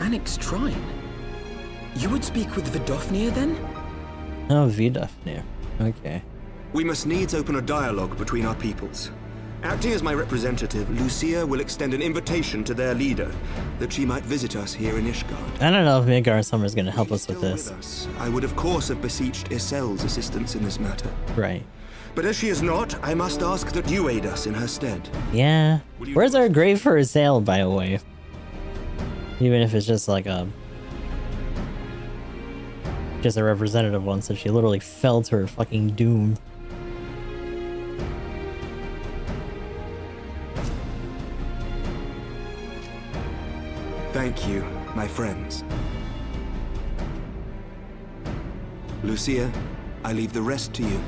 Annex Shrine? You would speak with Vidofnir then? Oh, Vidofnir. Okay. We must needs open a dialogue between our peoples. Acting as my representative, Lucia will extend an invitation to their leader, that she might visit us here in Ishgard. I don't know if Midgar Summer's gonna help us with this. I would of course have beseeched Isel's assistance in this matter. Right. But as she is not, I must ask that you aid us in her stead. Yeah. Where's our grave for Isel, by the way? Even if it's just like a representative one, so she literally fell to her fucking doom. Thank you, my friends. Lucia, I leave the rest to you.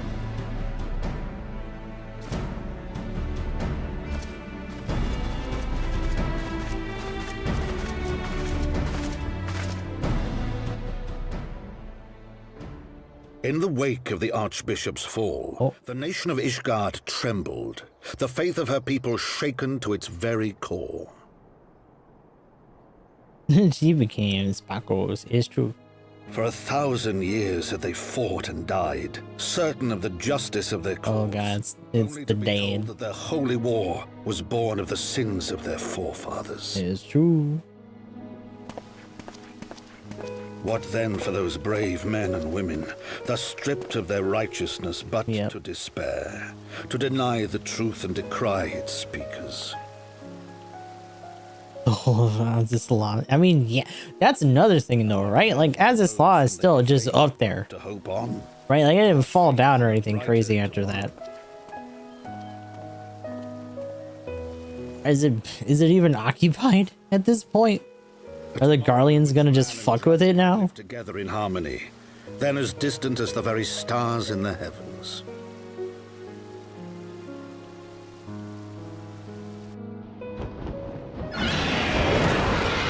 In the wake of the Archbishop's fall, the nation of Ishgard trembled, the faith of her people shaken to its very core. She became Spackles, it's true. For 1,000 years had they fought and died, certain of the justice of their cause. Oh god, it's the Dane. That their holy war was born of the sins of their forefathers. It's true. What then for those brave men and women, thus stripped of their righteousness but to despair, to deny the truth and decry its speakers? Oh, this law. I mean, yeah, that's another thing though, right? Like, as this law is still just up there. To hope on. Right? Like, it didn't fall down or anything crazy after that. Is it even occupied at this point? Are the Garleans gonna just fuck with it now? Together in harmony, then as distant as the very stars in the heavens.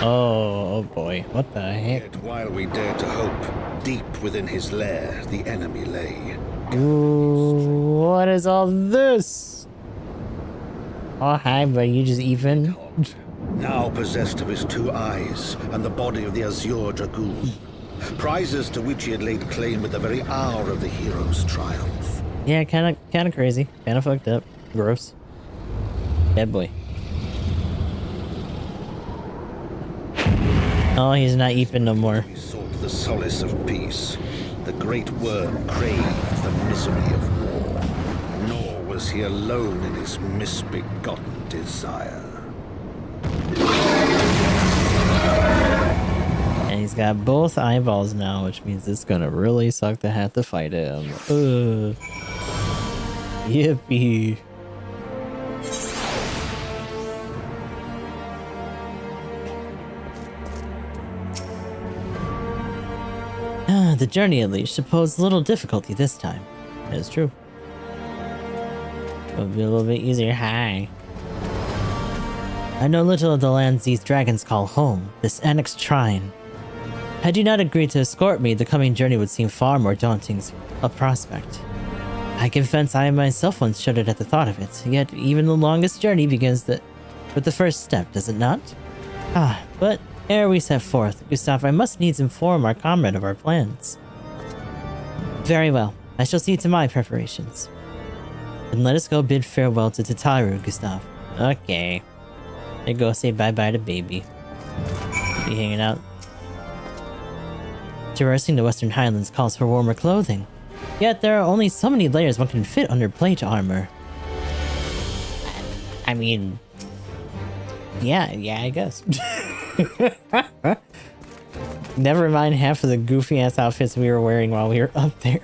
Oh boy, what the heck? Yet while we dared to hope, deep within his lair, the enemy lay. Ooh, what is all this? Oh hi, but you just even? Now possessed of his 2 eyes and the body of the Azure Dragoon, prizes to which he had laid claim at the very hour of the hero's triumph. Yeah, kind of crazy, kind of fucked up, gross. Bad boy. Oh, he's not Ethan no more. He sought the solace of peace. The great worm craved the misery of war. wanders he alone in his misbegotten desire. And he's got both eyeballs now, which means it's gonna really suck to have to fight him. Yippee. The journey at least should pose little difficulty this time. That is true. It'll be a little bit easier. Hi. I know little of the lands these dragons call home, this annexed shrine. Had you not agreed to escort me, the coming journey would seem far more daunting a prospect. I confess I myself once shuddered at the thought of it, yet even the longest journey begins with the first step, does it not? But ere we set forth, Gustav, I must needs inform our comrade of our plans. Very well, I shall see to my preparations. Then let us go bid farewell to Tataru, Gustav. Okay. I go say bye-bye to baby. Be hanging out. Traversing the Western Highlands calls for warmer clothing. Yet there are only so many layers one can fit under plate armor. I mean... Yeah, I guess. Never mind half of the goofy-ass outfits we were wearing while we were up there.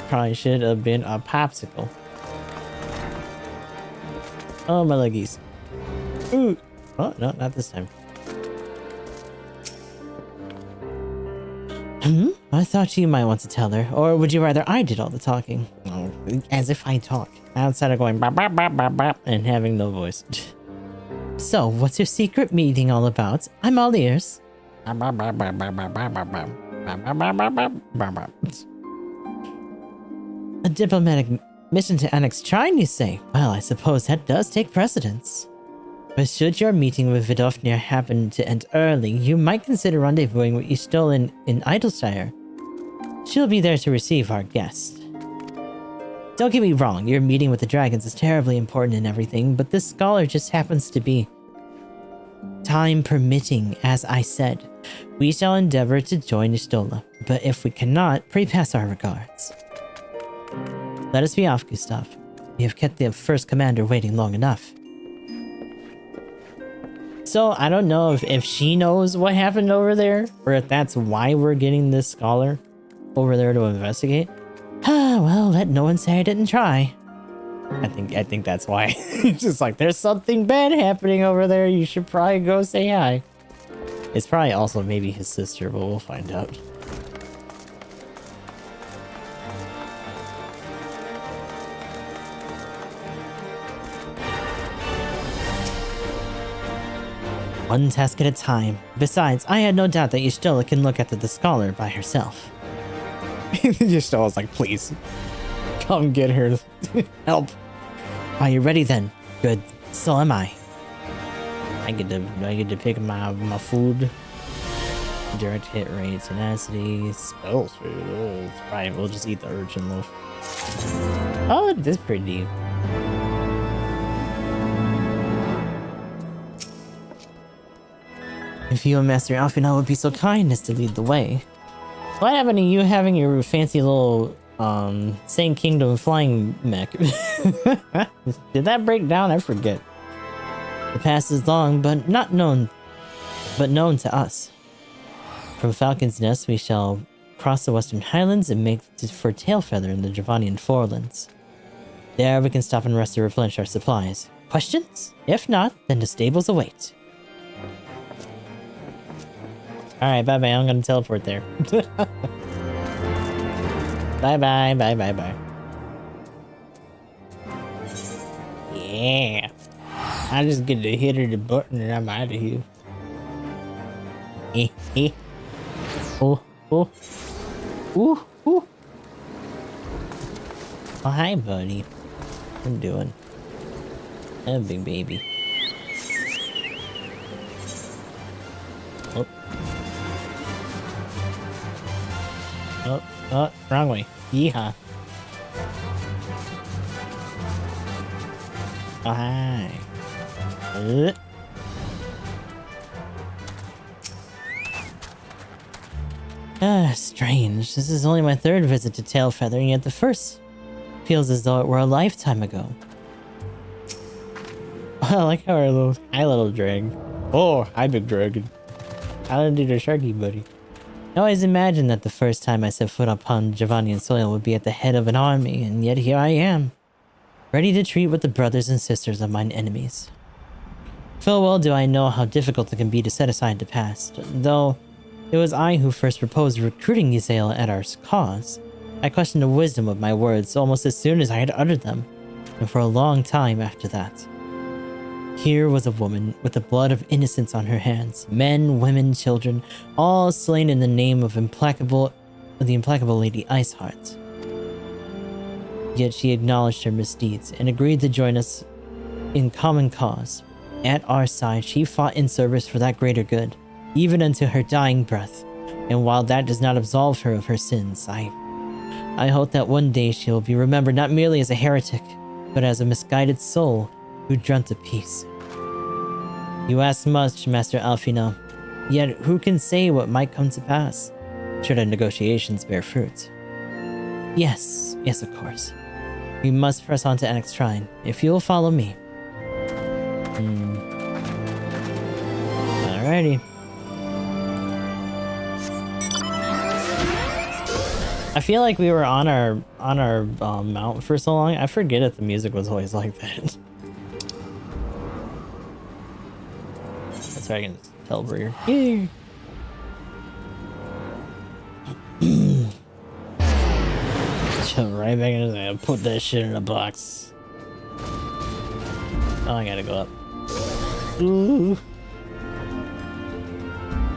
Probably should have been a popsicle. Oh, my leggies. Ooh. Oh, no, not this time. I thought you might want to tell her. Or would you rather I did all the talking? Oh, as if I talk. Outside of going bop, bop, bop, bop, bop, and having no voice. So, what's your secret meeting all about? I'm all ears. A diplomatic mission to annex Shrine, you say? Well, I suppose that does take precedence. But should your meeting with Vidofnir happen to end early, you might consider rendezvousing with Ystolin in Idleshire. She'll be there to receive our guest. Don't get me wrong, your meeting with the dragons is terribly important and everything, but this scholar just happens to be. Time permitting, as I said, we shall endeavor to join Ystola, but if we cannot, pray pass our regards. Let us be off, Gustav. We have kept the first commander waiting long enough. So, I don't know if she knows what happened over there, or if that's why we're getting this scholar over there to investigate. Well, let no one say I didn't try. I think that's why. It's just like, there's something bad happening over there, you should probably go say hi. It's probably also maybe his sister, but we'll find out. One task at a time. Besides, I had no doubt that Ystola can look after the scholar by herself. Ystola's like, please, come get her. Help. Are you ready then? Good. So am I. I get to pick my food. Direct hit rate, tenacity, spell speed. It's fine. We'll just eat the urchin loaf. Oh, this is pretty deep. If you and Master Alfina would be so kind as to lead the way. What happened to you having your fancy little Saint Kingdom flying mech? Did that break down? I forget. The past is long, but known to us. From Falcon's Nest, we shall cross the Western Highlands and make for Tailfeather in the Dravanian Forelands. There we can stop and rest to replenish our supplies. Questions? If not, then the stables await. Alright, bye-bye. I'm gonna teleport there. Bye-bye, bye-bye-bye. Yeah. I just get to hit her the button and I'm out of here. Oh. Ooh. Oh, hi, buddy. What you doing? A big baby. Oh, wrong way. Yeehaw. Oh, hi. Strange. This is only my third visit to Tailfeather, and yet the first Feels as though it were a lifetime ago. I like how our little dragon. Oh, hi big dragon. I didn't do the sharky buddy. I always imagined that the first time I set foot upon Javanian soil would be at the head of an army, and yet here I am, ready to treat with the brothers and sisters of mine enemies. Full well do I know how difficult it can be to set aside the past, though it was I who first proposed recruiting Ysael at our cause. I questioned the wisdom of my words almost as soon as I had uttered them, and for a long time after that. Here was a woman with the blood of innocence on her hands, men, women, children, all slain in the name of the implacable Lady Iceheart. Yet she acknowledged her misdeeds and agreed to join us in common cause. At our side, she fought in service for that greater good, even unto her dying breath. And while that does not absolve her of her sins, I hope that one day she will be remembered not merely as a heretic, but as a misguided soul who dreamt of peace. You ask much, Master Alfina, yet who can say what might come to pass, should our negotiations bear fruit? Yes, of course. We must press on to Annex Shrine, if you will follow me. Alrighty. I feel like we were on our mount for so long. I forget that the music was always like that. That's right, I can just tell Breer. Jump right back into there. Put that shit in a box. Oh, I gotta go up. Ooh.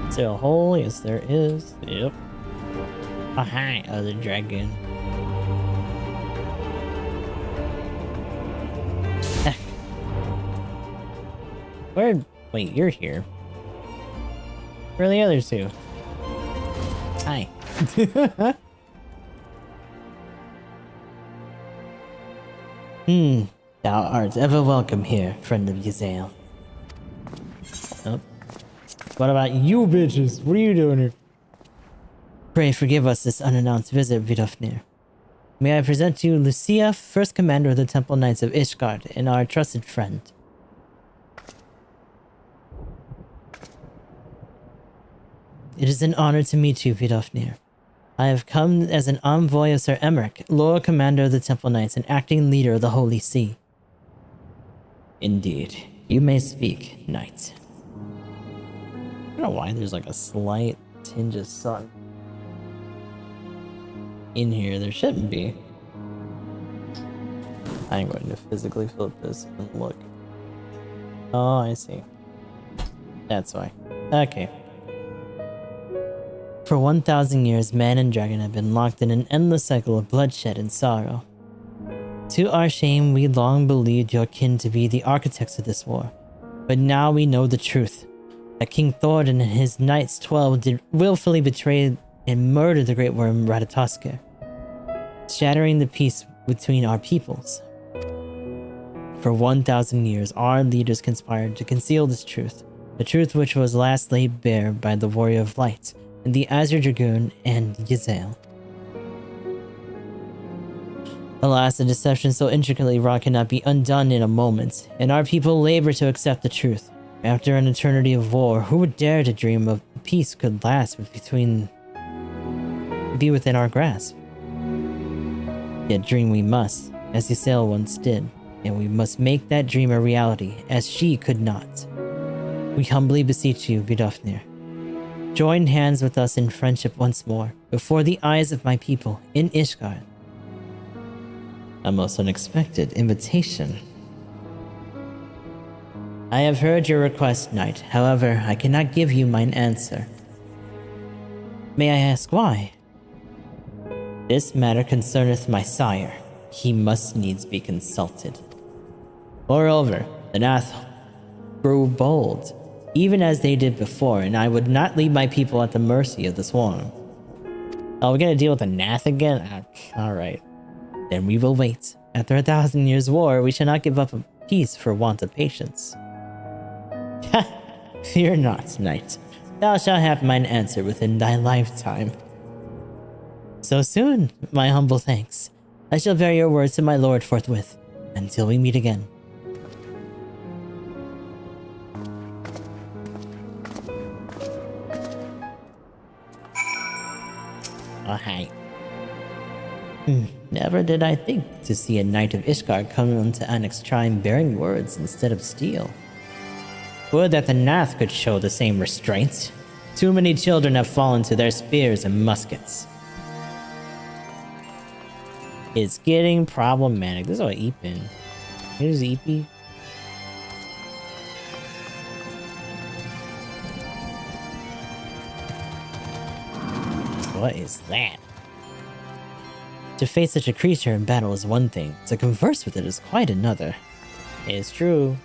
Is there a hole? Yes, there is. Yep. Oh, hi, other dragon. Where? Wait, you're here. Where are the others two? Hi. Thou art ever welcome here, friend of Ysael. Oh. What about you bitches? What are you doing here? Pray forgive us this unannounced visit, Vidofnir. May I present to you Lucia, first commander of the Temple Knights of Ishgard, and our trusted friend. It is an honor to meet you, Vidofnir. I have come as an envoy of Sir Emmerich, Lord Commander of the Temple Knights and acting leader of the Holy See. Indeed. You may speak, Knight. I don't know why there's like a slight tinge of sun in here. There shouldn't be. I'm going to physically flip this and look. Oh, I see. That's why. Okay. For 1,000 years, man and dragon have been locked in an endless cycle of bloodshed and sorrow. To our shame, we long believed your kin to be the architects of this war. But now we know the truth. That King Thorin and his Knights 12 did willfully betray and murder the Great Worm Ratatoskr, shattering the peace between our peoples. For 1,000 years, our leaders conspired to conceal this truth, the truth which was last laid bare by the Warrior of Light, and the Azure Dragoon and Ysael. Alas, the deception so intricately wrought cannot be undone in a moment, and our people labor to accept the truth. After an eternity of war, who would dare to dream of peace could last be within our grasp? Yet dream we must, as Ysael once did, and we must make that dream a reality, as she could not. We humbly beseech you, Vidofnir. Join hands with us in friendship once more, before the eyes of my people, in Ishgard. A most unexpected invitation. I have heard your request, Knight. However, I cannot give you mine answer. May I ask why? This matter concerneth my sire. He must needs be consulted. Moreover, the Nath grew bold, even as they did before, and I would not leave my people at the mercy of the swarm. Oh, we're gonna deal with the Nath again? Alright. Then we will wait. After 1,000 years' war, we shall not give up peace for want of patience. Ha! Fear not, Knight. Thou shalt have mine answer within thy lifetime. So soon, my humble thanks. I shall bear your words to my lord forthwith, until we meet again. Oh, hi. Never did I think to see a knight of Ishgard come onto Annex Trime bearing words instead of steel. Would that the Nath could show the same restraint. Too many children have fallen to their spears and muskets. It's getting problematic. This is what Eepin. Here's Eepy. What is that? To face such a creature in battle is one thing. To converse with it is quite another. It's true.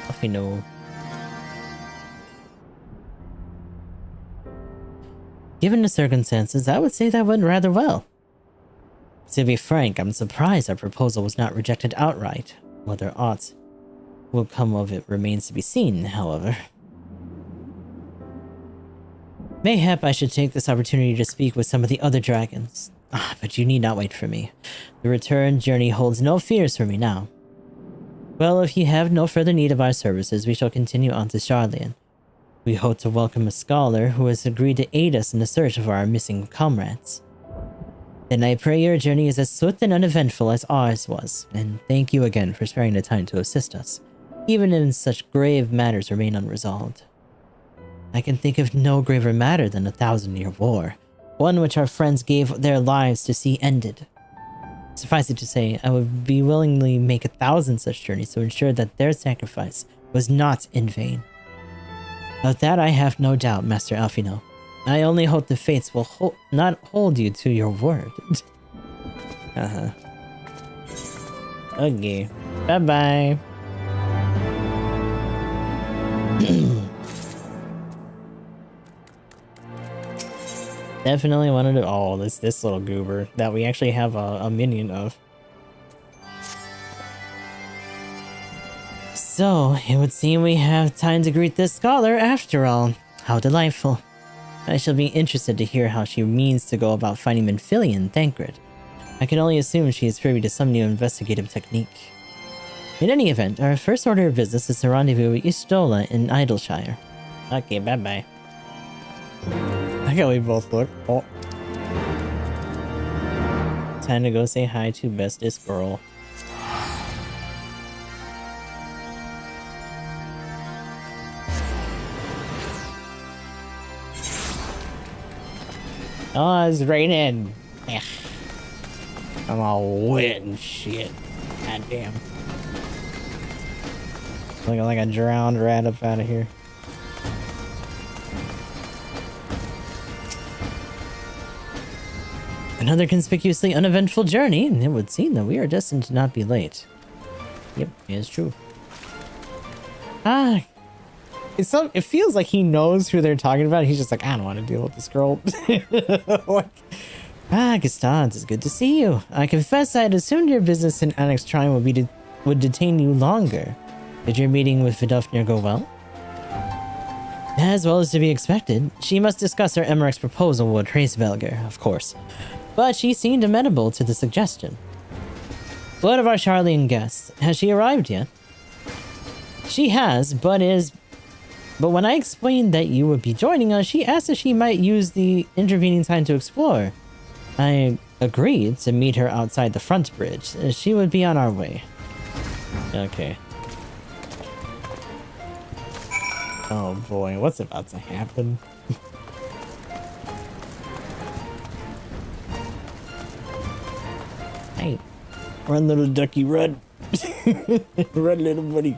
If you know. Given the circumstances, I would say that went rather well. To be frank, I'm surprised our proposal was not rejected outright. Whether aught will come of it remains to be seen, however. Mayhap I should take this opportunity to speak with some of the other dragons. But you need not wait for me. The return journey holds no fears for me now. Well, if you have no further need of our services, we shall continue on to Sharlayan. We hope to welcome a scholar who has agreed to aid us in the search of our missing comrades. Then I pray your journey is as swift and uneventful as ours was, and thank you again for sparing the time to assist us, even if such grave matters remain unresolved. I can think of no graver matter than a 1,000-year war, one which our friends gave their lives to see ended. Suffice it to say, I would be willingly make 1,000 such journeys to ensure that their sacrifice was not in vain. Of that I have no doubt, Master Alfino. I only hope the fates will not hold you to your word. Okay. Bye-bye. Definitely wanted to... Oh, this little goober that we actually have a minion of. So, it would seem we have time to greet this scholar after all. How delightful. I shall be interested to hear how she means to go about finding Menphilian and Thancred. I can only assume she is privy to some new investigative technique. In any event, our first order of business is to rendezvous with Istola in Idleshire. Okay, bye-bye. I how we both look. Oh. Time to go say hi to bestest girl. Oh, it's raining. Ugh. I'm all wet and shit. God damn. Looking like a drowned rat up out of here. Another conspicuously uneventful journey, and it would seem that we are destined to not be late. Yep, it is true. It feels like he knows who they're talking about. He's just like, I don't want to deal with this girl. Like, Gastons, it's good to see you. I confess I had assumed your business in Annex Trime would detain you longer. Did your meeting with Vidofnir go well? As well as to be expected. She must discuss her Emmerich's proposal with Hraesvelgr, of course. But she seemed amenable to the suggestion. What of our Sharlayan guest? Has she arrived yet? She has, but when I explained that you would be joining us, she asked if she might use the intervening time to explore. I agreed to meet her outside the front bridge. She would be on our way. Okay. Oh boy, what's about to happen? Hey, run little ducky, run. Run little buddy.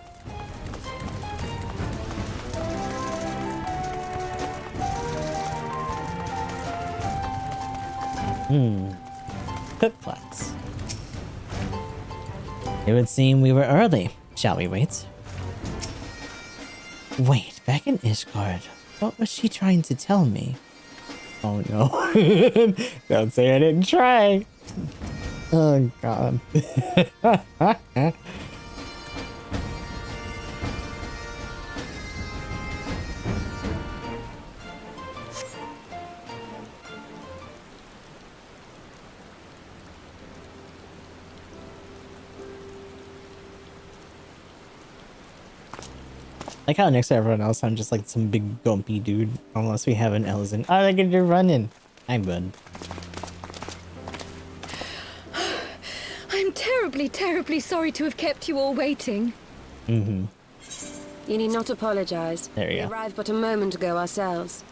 Cook class. It would seem we were early. Shall we wait? Wait, back in Ishgard, what was she trying to tell me? Oh no. Don't say I didn't try. Oh god. Like how next to everyone else, I'm just like some big gumpy dude. Unless we have an Elzen. Oh, look at you running. I'm bud. I'm terribly, terribly sorry to have kept you all waiting. Mm-hmm. You need not apologize. There you We go. arrived but a moment ago ourselves.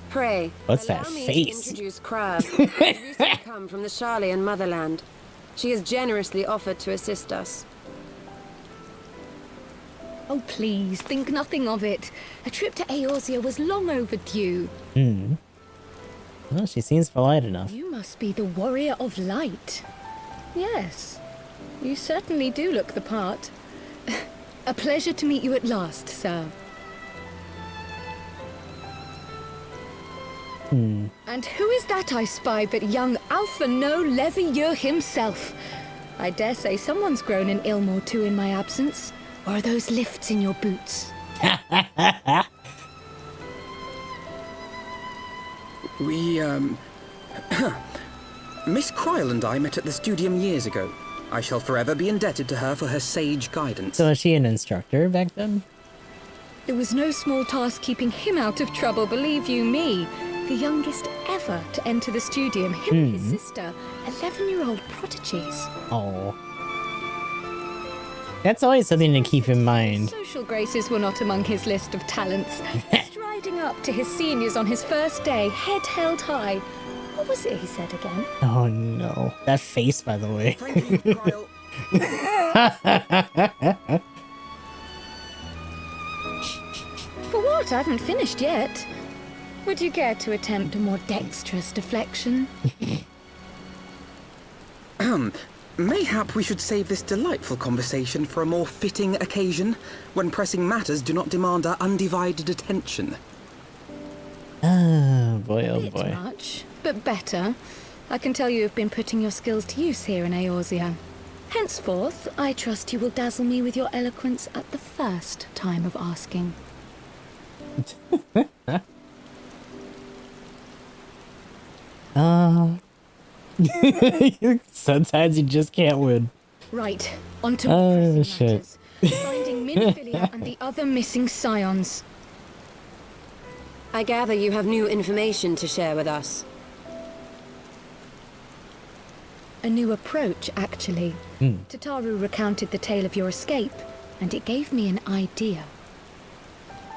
Pray, What's allow that me face? to introduce Crab, who has recently come from the Sharlayan motherland. She has generously offered to assist us. Oh, please, think nothing of it. A trip to Eorzea was long overdue. Hmm. Well, she seems polite enough. You must be the Warrior of Light. Yes, you certainly do look the part. A pleasure to meet you at last, sir. Hmm. And who is that I spy but young Alpha No Levieux himself? I dare say someone's grown in Ilmore too in my absence. Or are those lifts in your boots? We, Miss Cryle and I met at the Studium years ago. I shall forever be indebted to her for her sage guidance. So was she an instructor back then? It was no small task keeping him out of trouble, believe you me. The youngest ever to enter the Studium, him and his sister, 11-year-old prodigies. Oh. That's always something to keep in mind. Social graces were not among his list of talents. Striding up to his seniors on his first day, head held high. What was it he said again? Oh no. That face, by the way. Thank you, Cryle. For what? I haven't finished yet. Would you care to attempt a more dexterous deflection? Mayhap we should save this delightful conversation for a more fitting occasion, when pressing matters do not demand our undivided attention. Oh boy, A oh bit boy. much, but better. I can tell you have been putting your skills to use here in Eorzea. Henceforth, I trust you will dazzle me with your eloquence at the first time of asking. Sometimes you just can't win. Right, on to Oh, pressing shit. matters. Finding Minfilia and the other missing scions. I gather you have new information to share with us. A new approach, actually. Tataru recounted the tale of your escape, and it gave me an idea.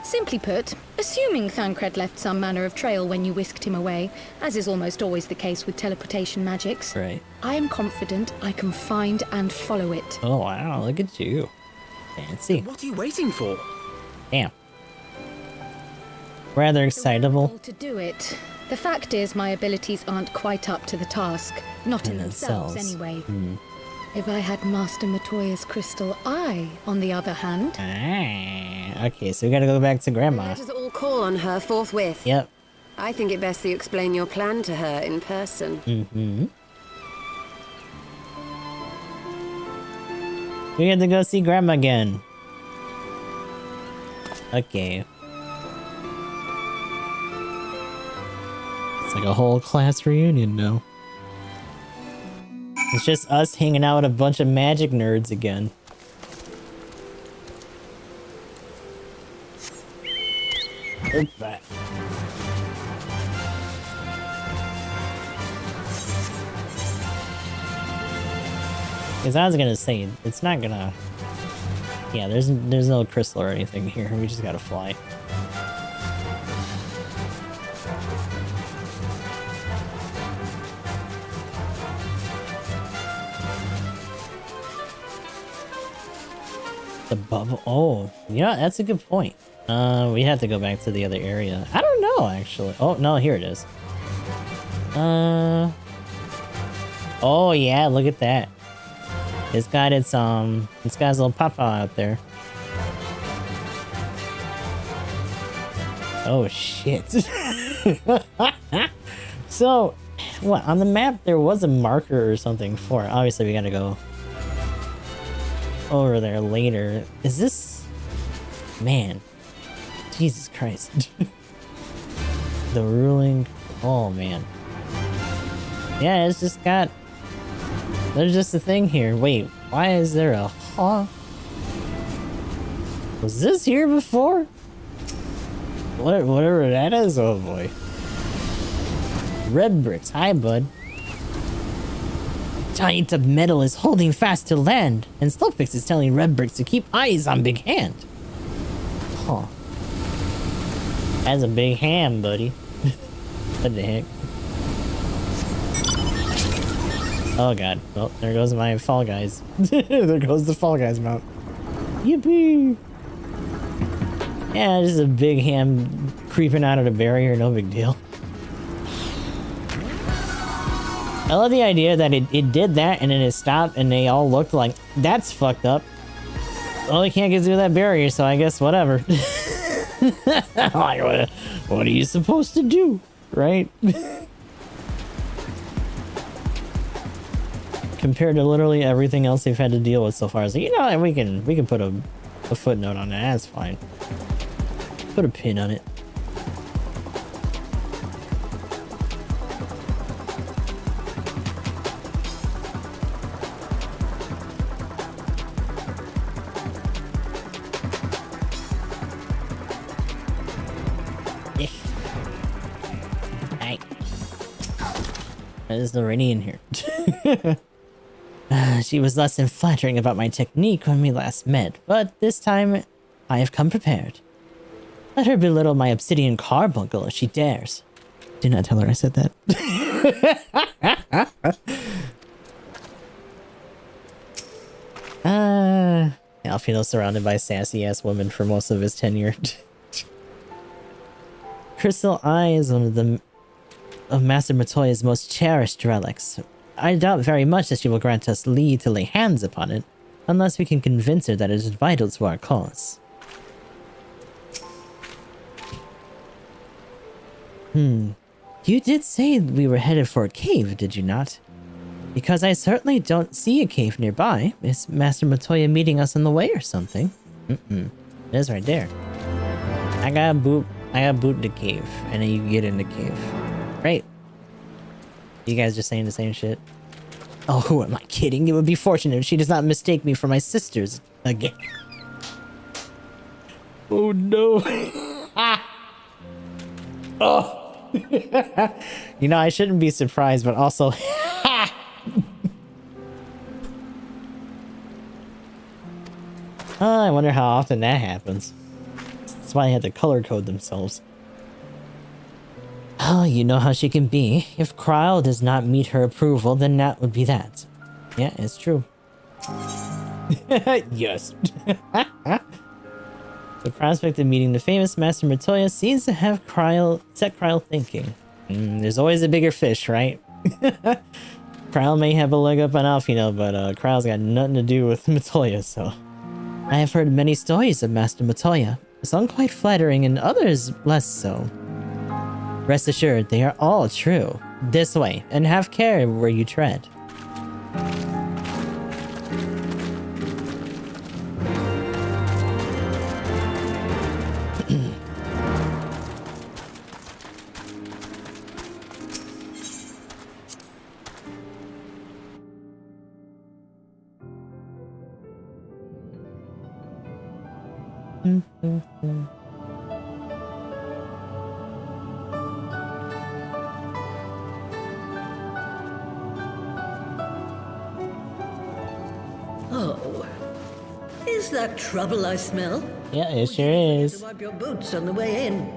Simply put, assuming Thancred left some manner of trail when you whisked him away, as is almost always the case with teleportation magics, Right. I am confident I can find and follow it. Oh wow, look at you. Fancy. What are you waiting for? Damn. Rather All excitable to do it. The fact is, my abilities aren't quite up to the task. Not in themselves, anyway. If I had Master Matoya's crystal eye, on the other hand... Ah, okay, so we gotta go back to Grandma. Let us all call on her forthwith. Yep. I think it best that you explain your plan to her in person. Mm-hmm. We had to go see Grandma again. Okay. It's like a whole class reunion now. It's just us hanging out with a bunch of magic nerds again. Oops. Because I was gonna say, it's not gonna... Yeah, there's no crystal or anything here. We just gotta fly. The bubble. Oh, yeah, that's a good point. We have to go back to the other area. I don't know, actually. Oh, no, here it is. Oh, yeah, look at that. It's got its little papa out there. Oh, shit. So, what, on the map, there was a marker or something for it. Obviously, we gotta go over there later. Is this... Man. Jesus Christ. The ruling... Oh, man. Yeah, it's just got There's just a thing here. Wait, why is there a hawk? Was this here before? Whatever that is, oh boy. Red bricks, hi bud. Giant of metal is holding fast to land, and Slowfix is telling red bricks to keep eyes on Big Hand. Huh. That's a big hand, buddy. What the heck? Oh god. Well, there goes my Fall Guys. There goes the Fall Guys mount. Yippee! Yeah, just a big hand creeping out of the barrier, no big deal. I love the idea that it did that and then it stopped and they all looked like, that's fucked up. Well, they can't get through that barrier, so I guess whatever. Like, what are you supposed to do, right? Compared to literally everything else they've had to deal with so far, so you know, we can put a footnote on that. That's fine. Put a pin on it. There's already in here. She was less than flattering about my technique when we last met, but this time I have come prepared. Let her belittle my obsidian carbuncle if she dares. Do not tell her I said that. Alfino surrounded by sassy-ass women for most of his tenure. Crystal Eye is one of Master Matoya's most cherished relics. I doubt very much that she will grant us leave to lay hands upon it, unless we can convince her that it is vital to our cause. You did say we were headed for a cave, did you not? Because I certainly don't see a cave nearby. Is Master Matoya meeting us on the way or something? It is right there. I gotta boot the cave, and then you can get in the cave. Right. You guys just saying the same shit? Oh, who am I kidding? It would be fortunate if she does not mistake me for my sisters again. Oh no. Oh. You know, I shouldn't be surprised, but also... I wonder how often that happens. That's why they had to color code themselves. Oh, you know how she can be. If Kryle does not meet her approval, then that would be that. Yeah, it's true. Yes. The prospect of meeting the famous Master Matoya seems to have set Kryle thinking. There's always a bigger fish, right? Kryle may have a leg up on Alfino, but Kryle's got nothing to do with Matoya, so... I have heard many stories of Master Matoya, some quite flattering and others less so. Rest assured, they are all true. This way, and have care where you tread. Oh, is that trouble I smell? Yeah, it sure is. Wipe your boots on the way in.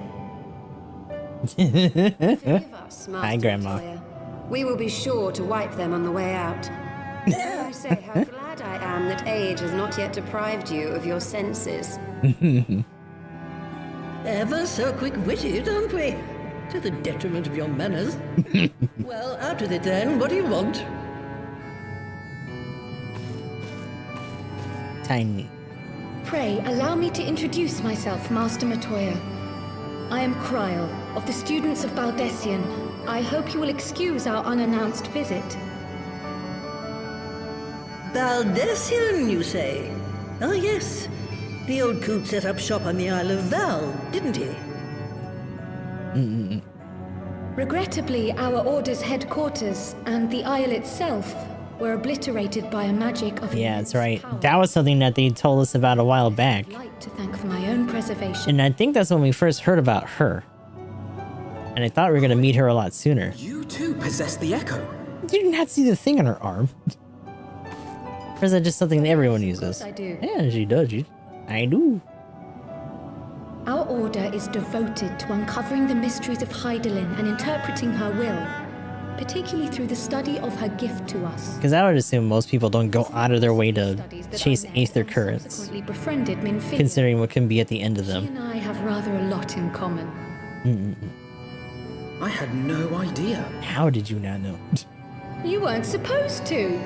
Forgive us, Master Hi, Grandma. Matoya. We will be sure to wipe them on the way out. I say how glad I am that age has not yet deprived you of your senses. Ever so quick-witted, aren't we? To the detriment of your manners. Well, out with it then. What do you want? Tiny. Pray, allow me to introduce myself, Master Matoya. I am Kryle, of the students of Baldessian. I hope you will excuse our unannounced visit. Baldessian, you say? Oh, yes. The old coot set up shop on the Isle of Val, didn't he? Regrettably, our Order's headquarters and the Isle itself were obliterated by a magic of Yeah, that's immense right. power. That was something that they told us about a while back. I'd like to thank for my own preservation. And I think that's when we first heard about her. And I thought we were going to meet her a lot sooner. You too possess the echo. You didn't have to see the thing on her arm. Or is that just something that everyone uses? I do. Yeah, she does. I do. Our order is devoted to uncovering the mysteries of Heidelin and interpreting her will, particularly through the study of her gift to us. Because I would assume most people don't go out of their way to chase aether currents, Subsequently befriended Minfield. considering what can be at the end of She them. and I have rather a lot in common. I had no idea. How did you not know? You weren't supposed to.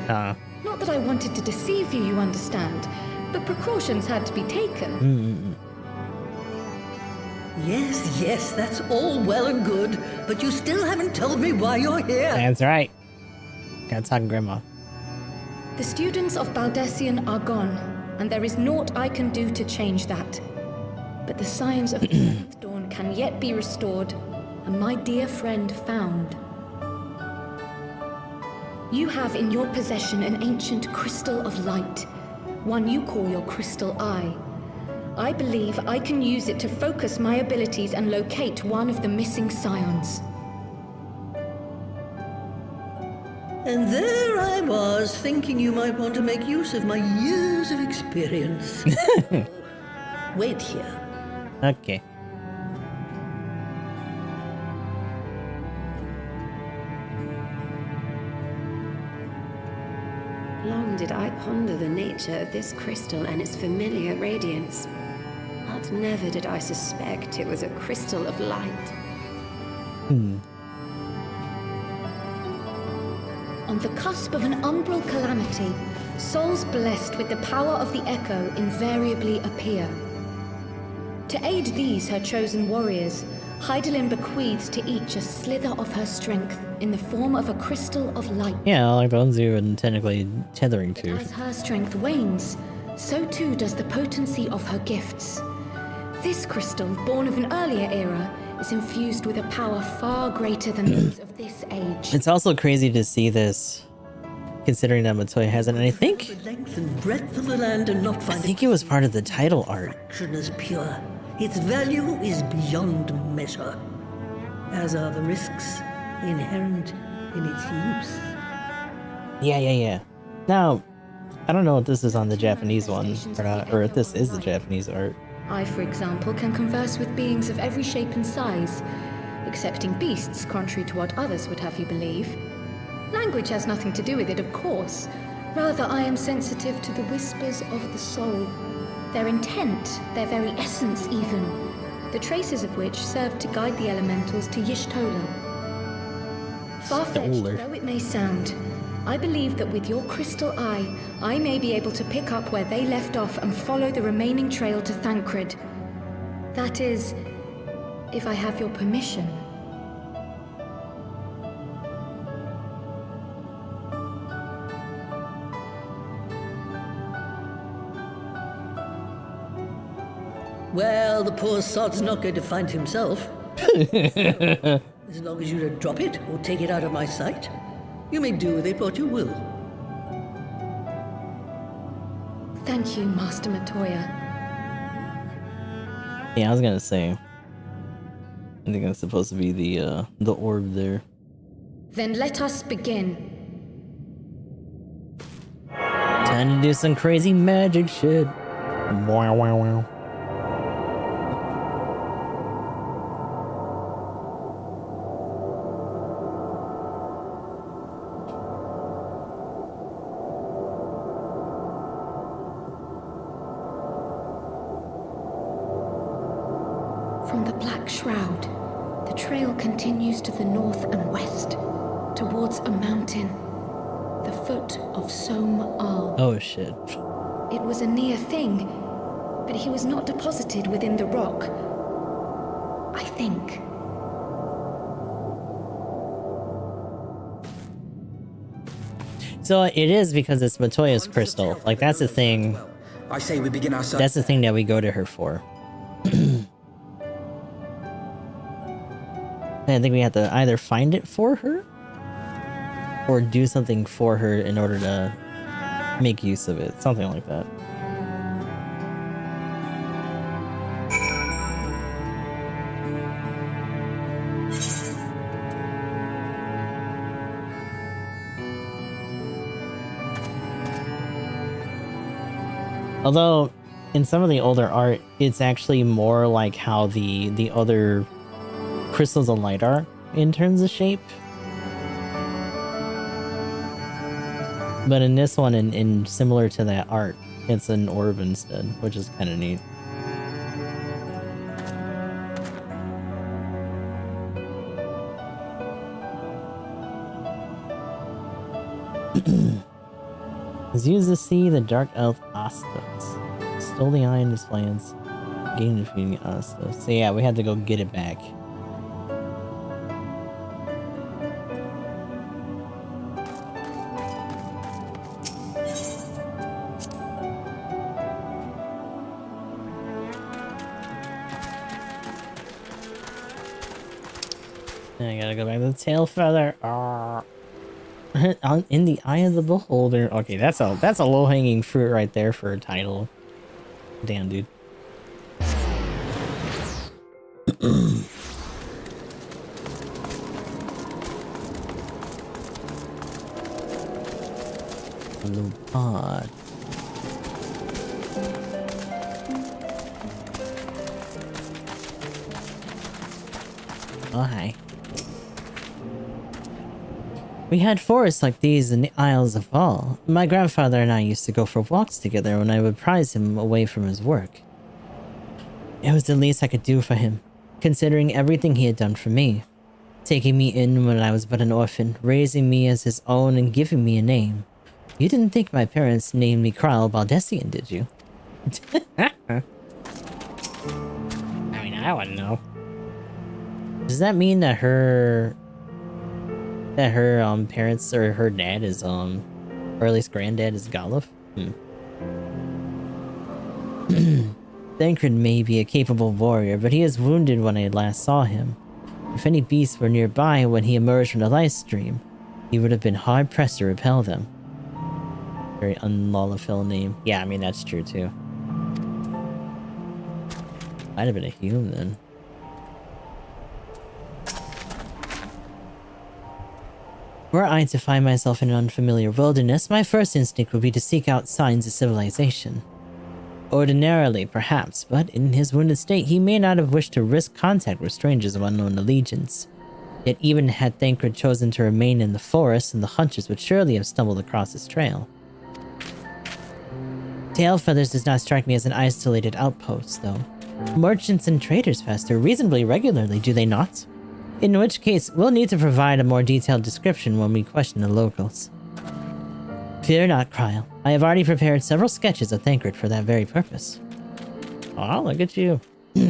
Not that I wanted to deceive you, you understand, but precautions had to be taken. Yes, yes, that's all well and good, but you still haven't told me why you're here. That's right. Gotta talk, Grandma. The students of Baldessian are gone, and there is naught I can do to change that. But the science of the seventh dawn can yet be restored, and my dear friend found. You have in your possession an ancient crystal of light, one you call your crystal eye. I believe I can use it to focus my abilities and locate one of the missing scions. And there I was, thinking you might want to make use of my years of experience. Wait here. Okay. Long did I ponder the nature of this crystal and its familiar radiance, but never did I suspect it was a crystal of light. On the cusp of an umbral calamity, souls blessed with the power of the Echo invariably appear. To aid these, her chosen warriors, Heidelin bequeaths to each a slither of her strength in the form of a crystal of light. Yeah, like the ones you've been technically tethering to. As her strength wanes, so too does the potency of her gifts. This crystal, born of an earlier era, is infused with a power far greater than those of this age. It's also crazy to see this, considering that Matoya has it, and I think The length and breadth of the land and not find it was part of the title art. action as pure. Its value is beyond measure, as are the risks inherent in its use. Yeah. Now, I don't know if this is on the Japanese one or not, or if this is the Japanese art. I, for example, can converse with beings of every shape and size, excepting beasts, contrary to what others would have you believe. Language has nothing to do with it, of course. Rather, I am sensitive to the whispers of the soul. Their intent, their very essence even, the traces of which serve to guide the elementals to Y'shtola. Far-fetched though it may sound, I believe that with your crystal eye, I may be able to pick up where they left off and follow the remaining trail to Thancred. That is, if I have your permission. Well, the poor sod's not going to find himself. As long as you don't drop it or take it out of my sight, you may do with it what you will. Thank you, Master Matoya. Yeah, I was gonna say. I think that's supposed to be the orb there. Then let us begin. Time to do some crazy magic shit. Wow. From the Black Shroud, the trail continues to the north and west, towards a mountain, the foot of Som Al. Oh shit. It was a near thing, but he was not deposited within the rock. I think. So it is because it's Matoya's crystal. Like that's the thing. I say we begin our search. That's the thing that we go to her for. I think we have to either find it for her or do something for her in order to make use of it. Something like that. Although, in some of the older art, it's actually more like how the other crystals of light are in terms of shape. But in this one, in similar to that art, it's an orb instead, which is kind of neat. Has used to see the dark elf Astos. Stole the eye in his plans. Gained defeating Astos. So yeah, we had to go get it back. I gotta go back to the tail feather. In the eye of the beholder. Okay, that's a low-hanging fruit right there for a title. Damn, dude. A little pod. Oh, hi. We had forests like these in the Isles of Val. My grandfather and I used to go for walks together when I would prize him away from his work. It was the least I could do for him, considering everything he had done for me. Taking me in when I was but an orphan, raising me as his own and giving me a name. You didn't think my parents named me Krile Baldessian, did you? I mean, I wouldn't know. Does that mean that her parents or her dad is or at least granddad is Golov? Thancred may be a capable warrior, but he is wounded when I last saw him. If any beasts were nearby when he emerged from the life stream, he would have been hard pressed to repel them. Very unlullafil name. Yeah, I mean that's true too. Might have been a human then. Were I to find myself in an unfamiliar wilderness, my first instinct would be to seek out signs of civilization. Ordinarily, perhaps, but in his wounded state, he may not have wished to risk contact with strangers of unknown allegiance. Yet even had Thancred chosen to remain in the forest, and the hunters would surely have stumbled across his trail. Tailfeathers does not strike me as an isolated outpost, though. Merchants and traders pass through reasonably regularly, do they not? In which case, we'll need to provide a more detailed description when we question the locals. Fear not, Krile. I have already prepared several sketches of Thancred for that very purpose. Oh, look at you.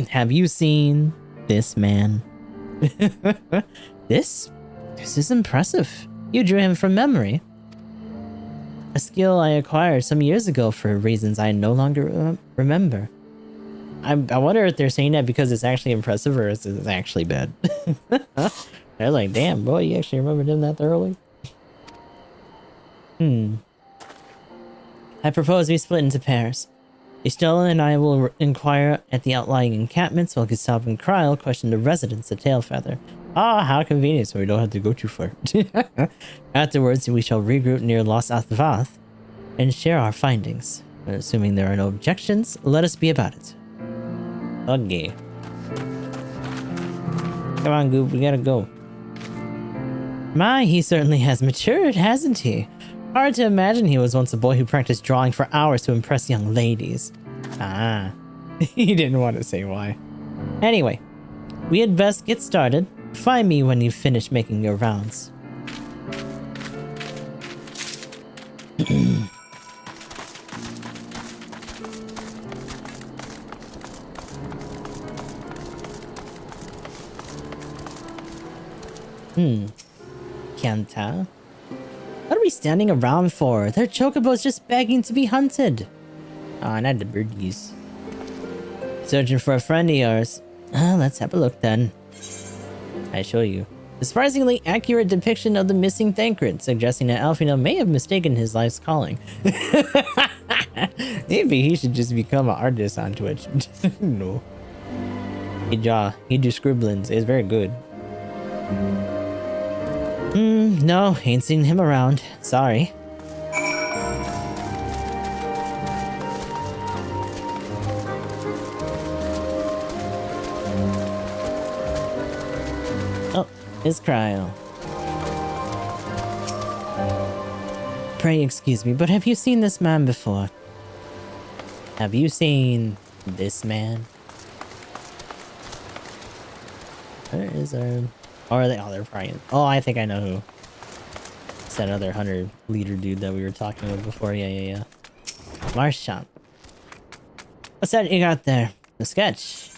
Have you seen this man? This is impressive. You drew him from memory. A skill I acquired some years ago for reasons I no longer remember. I wonder if they're saying that because it's actually impressive or is it actually bad. They're like, damn, boy, you actually remembered him that thoroughly? I propose we split into pairs. Estella and I will inquire at the outlying encampments while Gustave and Krile question the residents of Tailfeather. Ah, how convenient, so we don't have to go too far. Afterwards, we shall regroup near Los Athvath and share our findings. Assuming there are no objections, let us be about it. Okay. Come on, Goop, we gotta go. My, he certainly has matured, hasn't he? Hard to imagine he was once a boy who practiced drawing for hours to impress young ladies. Ah, he didn't want to say why. Anyway, we had best get started. Find me when you've finished making your rounds. Can't tell. What are we standing around for? They're chocobos just begging to be hunted. Oh, not the birdies. Searching for a friend of yours. Let's have a look then. I show you. A surprisingly accurate depiction of the missing Thancred, suggesting that Alfino may have mistaken his life's calling. Maybe he should just become an artist on Twitch. No. He do scribblings. It's very good. No, ain't seen him around. Sorry. Oh, it's Cryo. Pray excuse me, but have you seen this man before? Have you seen this man? Where is our... Or are they? Oh, they're probably... Oh, I think I know who. It's that other hunter leader dude that we were talking with before. Yeah. Marchand. What's that you got there? The sketch.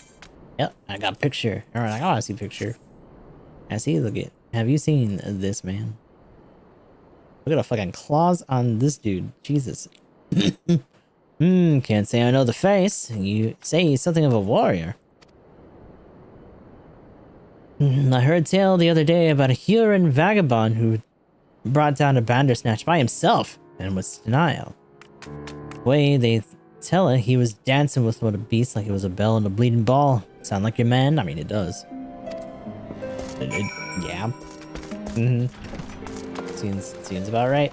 Yep, I got a picture. Alright, I want to see a picture. I see, look at... Have you seen this man? Look at the fucking claws on this dude. Jesus. Can't say I know the face. You say he's something of a warrior. I heard a tale the other day about a Huron vagabond who brought down a Bandersnatch by himself and was denial. The way they tell it, he was dancing with what a beast like it was a bell and a bleeding ball. Sound like your man? I mean, it does. Yeah. Seems about right.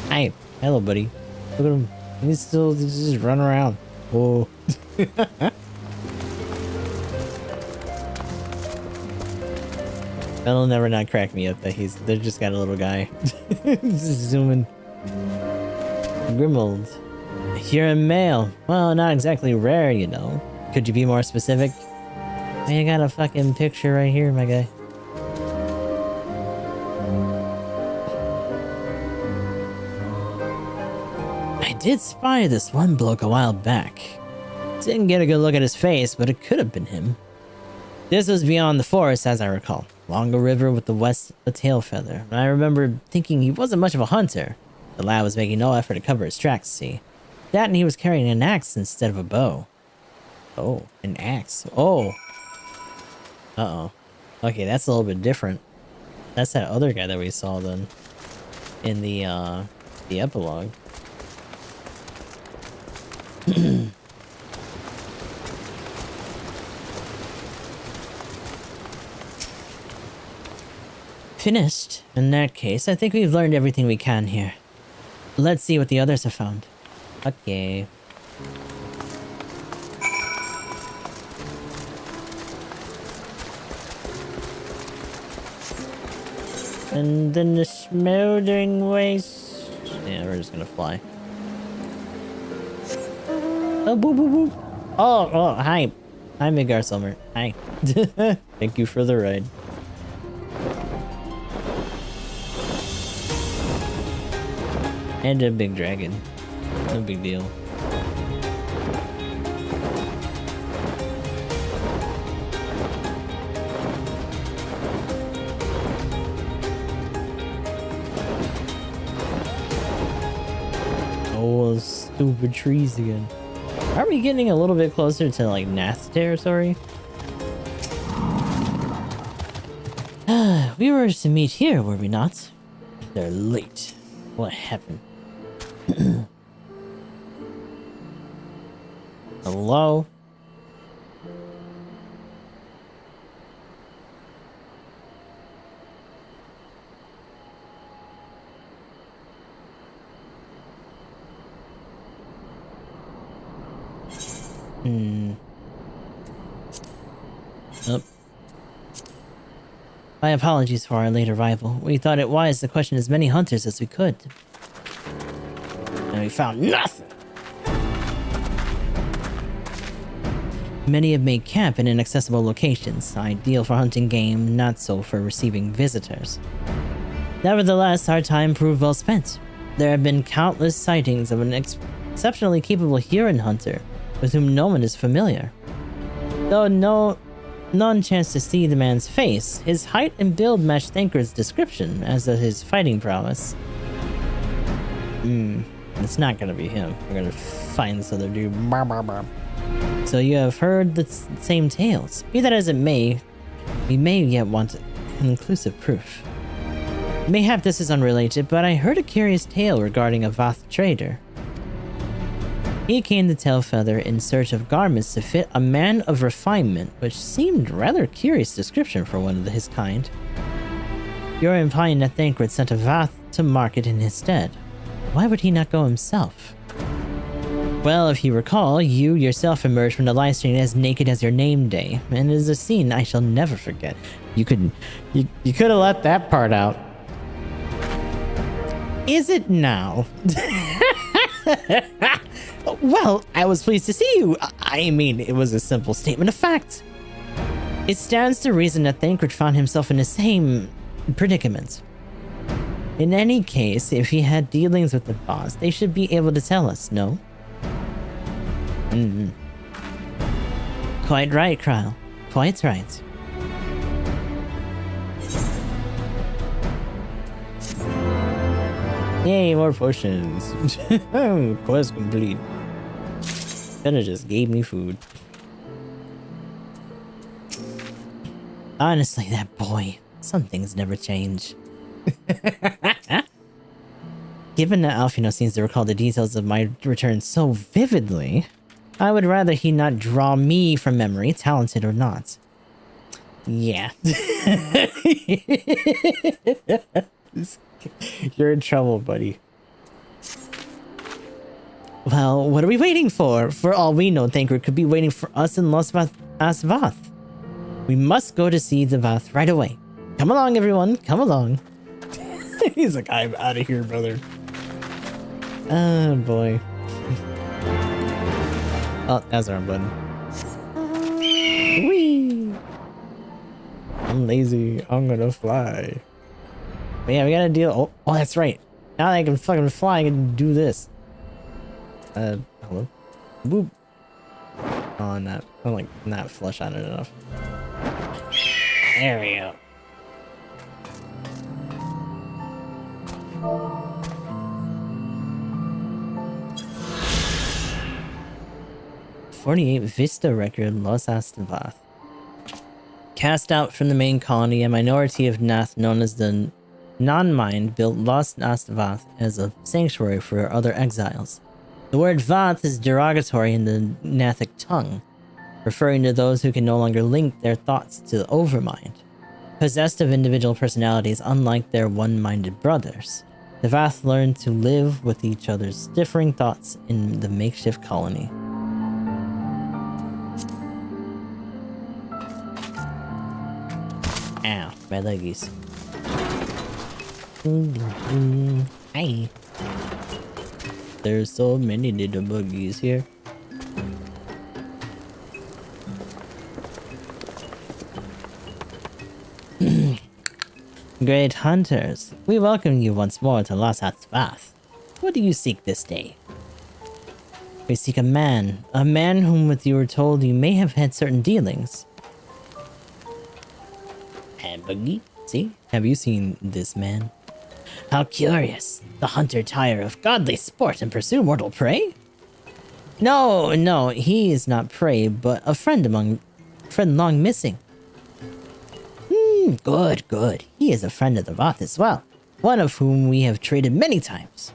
Hi. Hello, buddy. Look at him. He's still just running around. Whoa. That'll never not crack me up that they're just got a little guy. Just zooming. Grimold. Huron male. Well, not exactly rare, you know. Could you be more specific? I got a fucking picture right here, my guy. I did spy this one bloke a while back. Didn't get a good look at his face, but it could have been him. This was beyond the forest, as I recall. Along a river with the tail feather. I remember thinking he wasn't much of a hunter. The lad was making no effort to cover his tracks, see. That and he was carrying an axe instead of a bow. Oh, an axe. Oh. Uh-oh. Okay, that's a little bit different. That's that other guy that we saw then. In the epilogue. Finished. In that case, I think we've learned everything we can here. Let's see what the others have found. Okay. And then the smoldering waste. Yeah, we're just gonna fly. Oh, boop, boop, boop. Oh, hi. Hi, Midgar Summer. Hi. Thank you for the ride. And a big dragon. No big deal. Oh, those stupid trees again. Are we getting a little bit closer to like Nath territory? We were to meet here, were we not? They're late. What happened? Hello? Oh. My apologies for our late arrival. We thought it wise to question as many hunters as we could. And we found nothing! Many have made camp in inaccessible locations, ideal for hunting game, not so for receiving visitors. Nevertheless, our time proved well spent. There have been countless sightings of an exceptionally capable Huron hunter, with whom no one is familiar. Though none chance to see the man's face, his height and build match Thancred's description, as does his fighting prowess. It's not gonna be him. We're gonna find this other dude. So you have heard the same tales. Be that as it may, we may yet want conclusive proof. Mayhap this is unrelated, but I heard a curious tale regarding a Vath trader. He came to Tailfeather in search of garments to fit a man of refinement, which seemed rather curious description for one of his kind. You're implying that Thancred sent a Vath to market in his stead. Why would he not go himself? Well, if you recall, you yourself emerged from the live stream as naked as your name day, and it is a scene I shall never forget. You could have let that part out. Is it now? Well, I was pleased to see you. I mean, it was a simple statement of fact. It stands to reason that Thancred found himself in the same predicament. In any case, if he had dealings with the boss, they should be able to tell us, no? Quite right, Kryle. Quite right. Yay, more potions. Quest complete. Kinda just gave me food. Honestly, that boy, some things never change. Given that Alfino seems to recall the details of my return so vividly, I would rather he not draw me from memory, talented or not. Yeah. You're in trouble, buddy. Well, what are we waiting for? For all we know, Thancred could be waiting for us in Los Vath. We must go to see the Vath right away. Come along, everyone. Come along. He's like, I'm out of here, brother. Oh, boy. Oh, that's our button. Whee! I'm lazy. I'm gonna fly. But yeah, we gotta deal. Oh, that's right. Now that I can fucking fly, I can do this. Hello? Boop. Oh, I'm like not flush on it enough. There we go. '48 Vista record, Los Astavath. Cast out from the main colony, a minority of Nath known as the Non-Mind built Los Astavath as a sanctuary for other exiles. The word Vath is derogatory in the Nathic tongue, referring to those who can no longer link their thoughts to the overmind. Possessed of individual personalities unlike their one-minded brothers, the Vath learned to live with each other's differing thoughts in the makeshift colony. Ow, my leggies. Hi. There's so many little buggies here. Great hunters, we welcome you once more to Los Vath. What do you seek this day? We seek a man whom with you were told you may have had certain dealings. And buggy, see? Have you seen this man? How curious! The hunter tire of godly sport and pursue mortal prey? No, he is not prey, but a friend long missing. Good. He is a friend of the Vath as well, one of whom we have traded many times.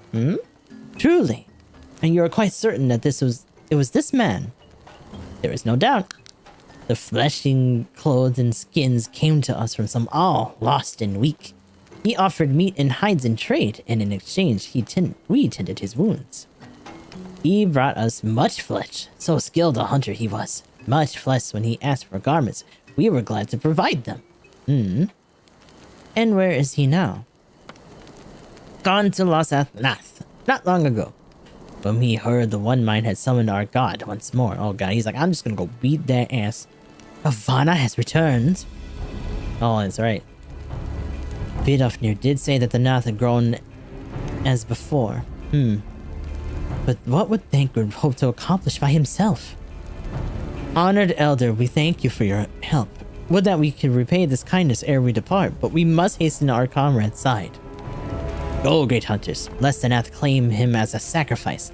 Truly. And you are quite certain that it was this man? There is no doubt. The fleshing clothes and skins came to us from some all lost and weak. He offered meat and hides in trade, and in exchange we tended his wounds. He brought us much flesh, so skilled a hunter he was. Much flesh when he asked for garments, we were glad to provide them. And where is he now? Gone to Los Athnath, not long ago. When he heard the One Mind had summoned our god once more. Oh god, he's like, I'm just gonna go beat that ass. Ivana has returned. Oh, that's right. Vidofnir did say that the Nath had grown as before. But what would Thancred hope to accomplish by himself? Honored Elder, we thank you for your help. Would that we could repay this kindness ere we depart, but we must hasten to our comrade's side. Go, great hunters. Lestenath claim him as a sacrifice.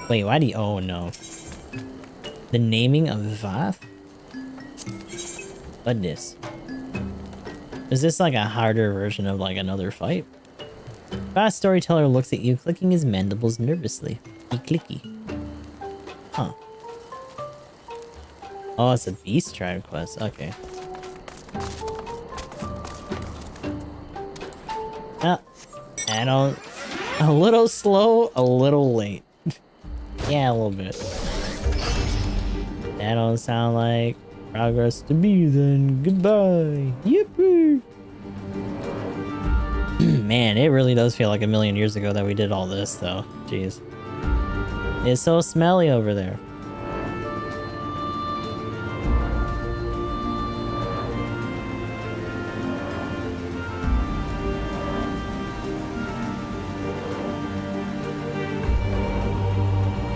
Wait, why do you... Oh, no. The naming of Vath? Goodness. Is this like a harder version of like another fight? Fast storyteller looks at you, clicking his mandibles nervously. Clicky. Huh. Oh, it's a beast tribe quest. Okay. Ah, I don't... A little slow, a little late. Yeah, a little bit. That don't sound like progress to me then. Goodbye. Yippee! Man, it really does feel like a million years ago that we did all this, though. Jeez. It's so smelly over there.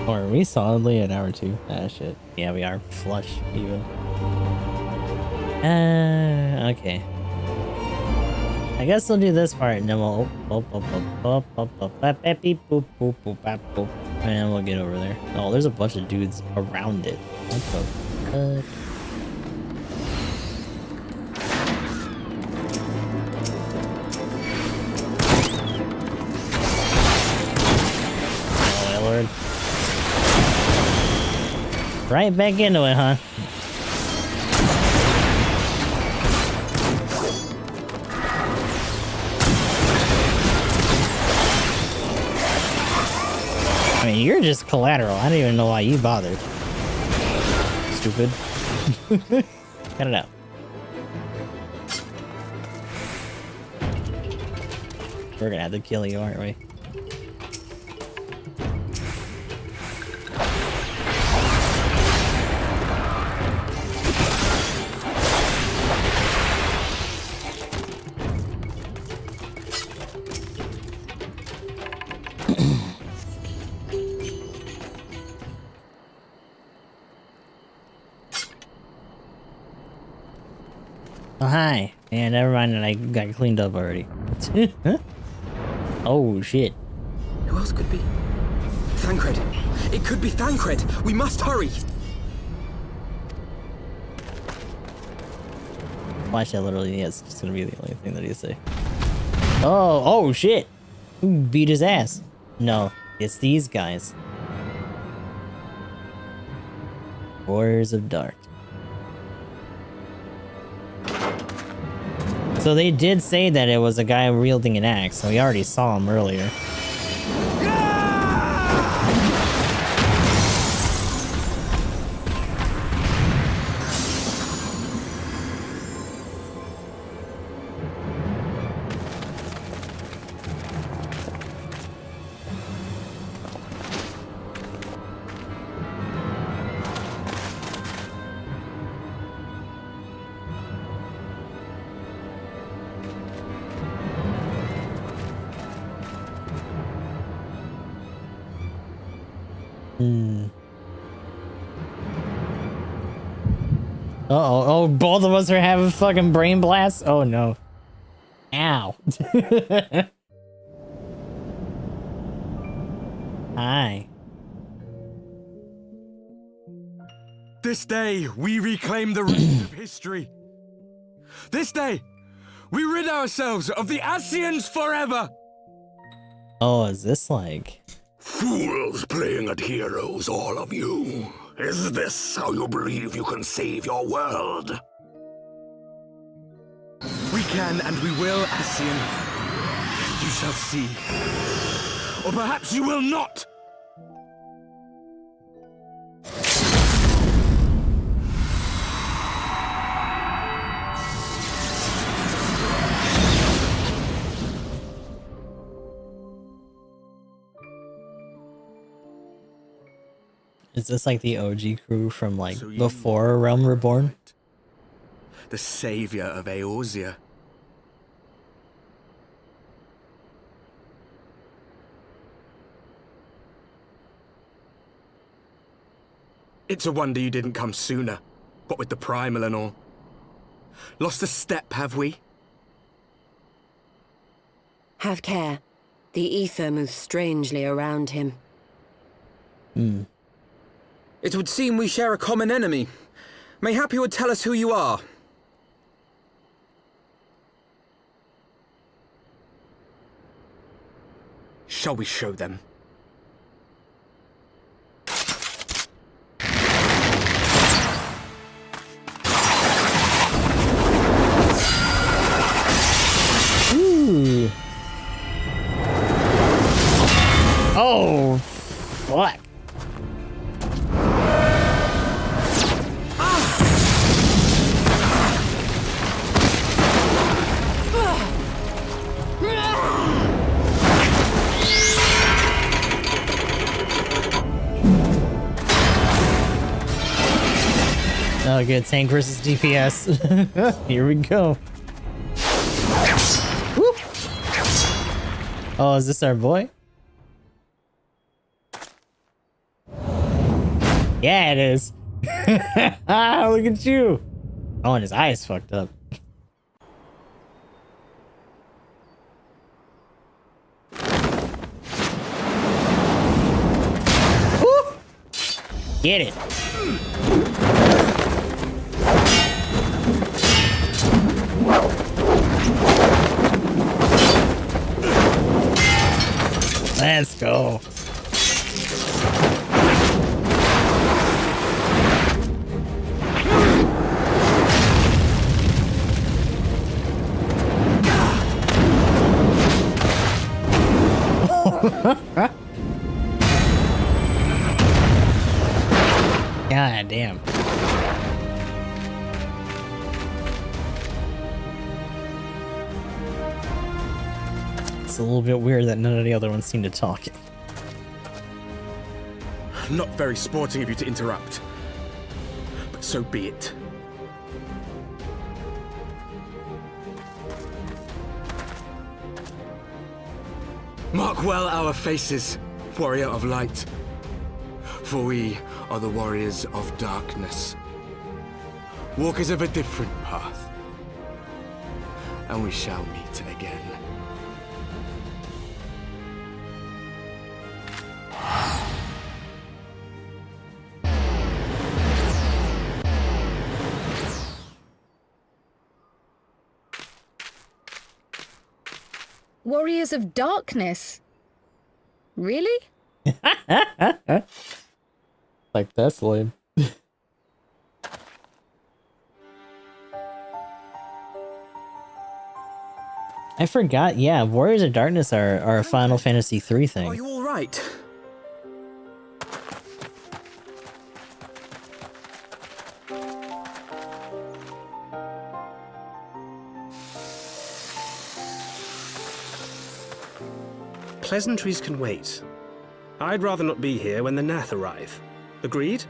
Or are we solidly an hour 2? Ah, shit. Yeah, we are. Flush, even. Okay. I guess we'll do this part and then we'll... And then we'll get over there. Oh, there's a bunch of dudes around it. What the fuck? Oh, my lord. Right back into it, huh? I mean, you're just collateral. I don't even know why you bothered. Stupid. Cut it out. We're gonna have to kill you, aren't we? Oh, hi. Yeah, never mind that I got cleaned up already. Oh, shit. Who else could be? Thancred. It could be Thancred. We must hurry. Watch that literally. Yeah, it's just gonna be the only thing that you say. Oh, shit. Who beat his ass? No, it's these guys. Warriors of Dark. So they did say that it was a guy wielding an axe, so we already saw him earlier. Uh-oh. Oh, both of us are having fucking brain blasts? Oh, no. Ow. Hi. This day, we reclaim the reins of history. This day, we rid ourselves of the Ascians forever. Oh, is this like... Fools playing at heroes, all of you. Is this how you believe you can save your world? We can and we will, Ascian. You shall see. Or perhaps you will not. Is this like the OG crew from like before Realm Reborn? The savior of Eorzea. It's a wonder you didn't come sooner, what with the primal and all. Lost a step, have we? Have care. The ether moves strangely around him. It would seem we share a common enemy. Mayhap you would tell us who you are. Shall we show them? Ooh. Oh, fuck. Oh, good. Tank versus DPS. Here we go. Whoop. Oh, is this our boy? Yeah, it is. Ah, look at you. Oh, and his eyes fucked up. Woo! Get it. Let's go. God damn. It's a little bit weird that none of the other ones seem to talk. Not very sporting of you to interrupt. But so be it. Mark well our faces, warrior of light. For we are the warriors of darkness. Walkers of a different path. And we shall meet again. Warriors of Darkness? Really? Like, that's lame. I forgot, yeah, Warriors of Darkness are a Final Fantasy III thing. Are you all right? Pleasantries can wait. I'd rather not be here when the Nath arrive. Agreed?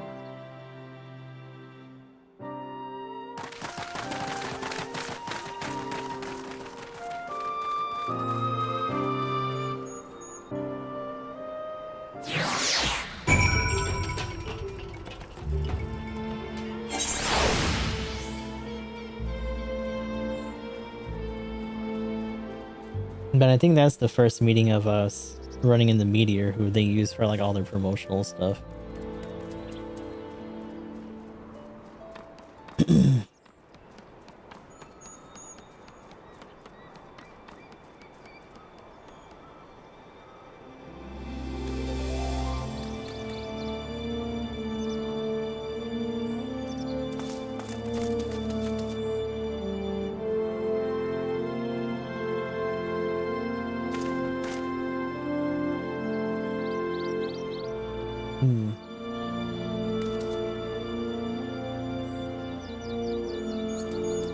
But I think that's the first meeting of us running in the Meteor, who they use for like all their promotional stuff.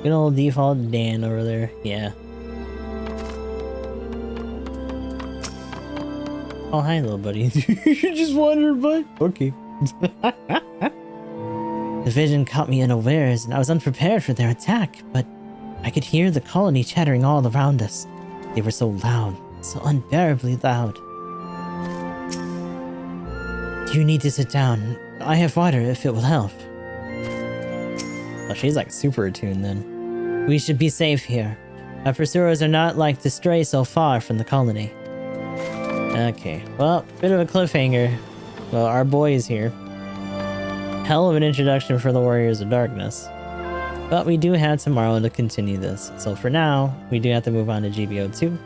Good old default Dan over there, yeah. Oh, hi, little buddy. You just wandered by? Okay. The vision caught me unawares, and I was unprepared for their attack, but I could hear the colony chattering all around us. They were so loud, so unbearably loud. You need to sit down. I have water if it will help. Oh, she's like super attuned then. We should be safe here. Our pursuers are not like to stray so far from the colony. Okay, well, bit of a cliffhanger. Well, our boy is here. Hell of an introduction for the Warriors of Darkness. But we do have tomorrow to continue this. So for now, we do have to move on to GBO2.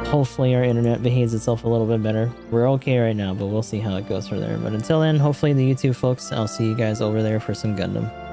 Hopefully our internet behaves itself a little bit better. We're okay right now, but we'll see how it goes from there. But until then, hopefully the YouTube folks, I'll see you guys over there for some Gundam.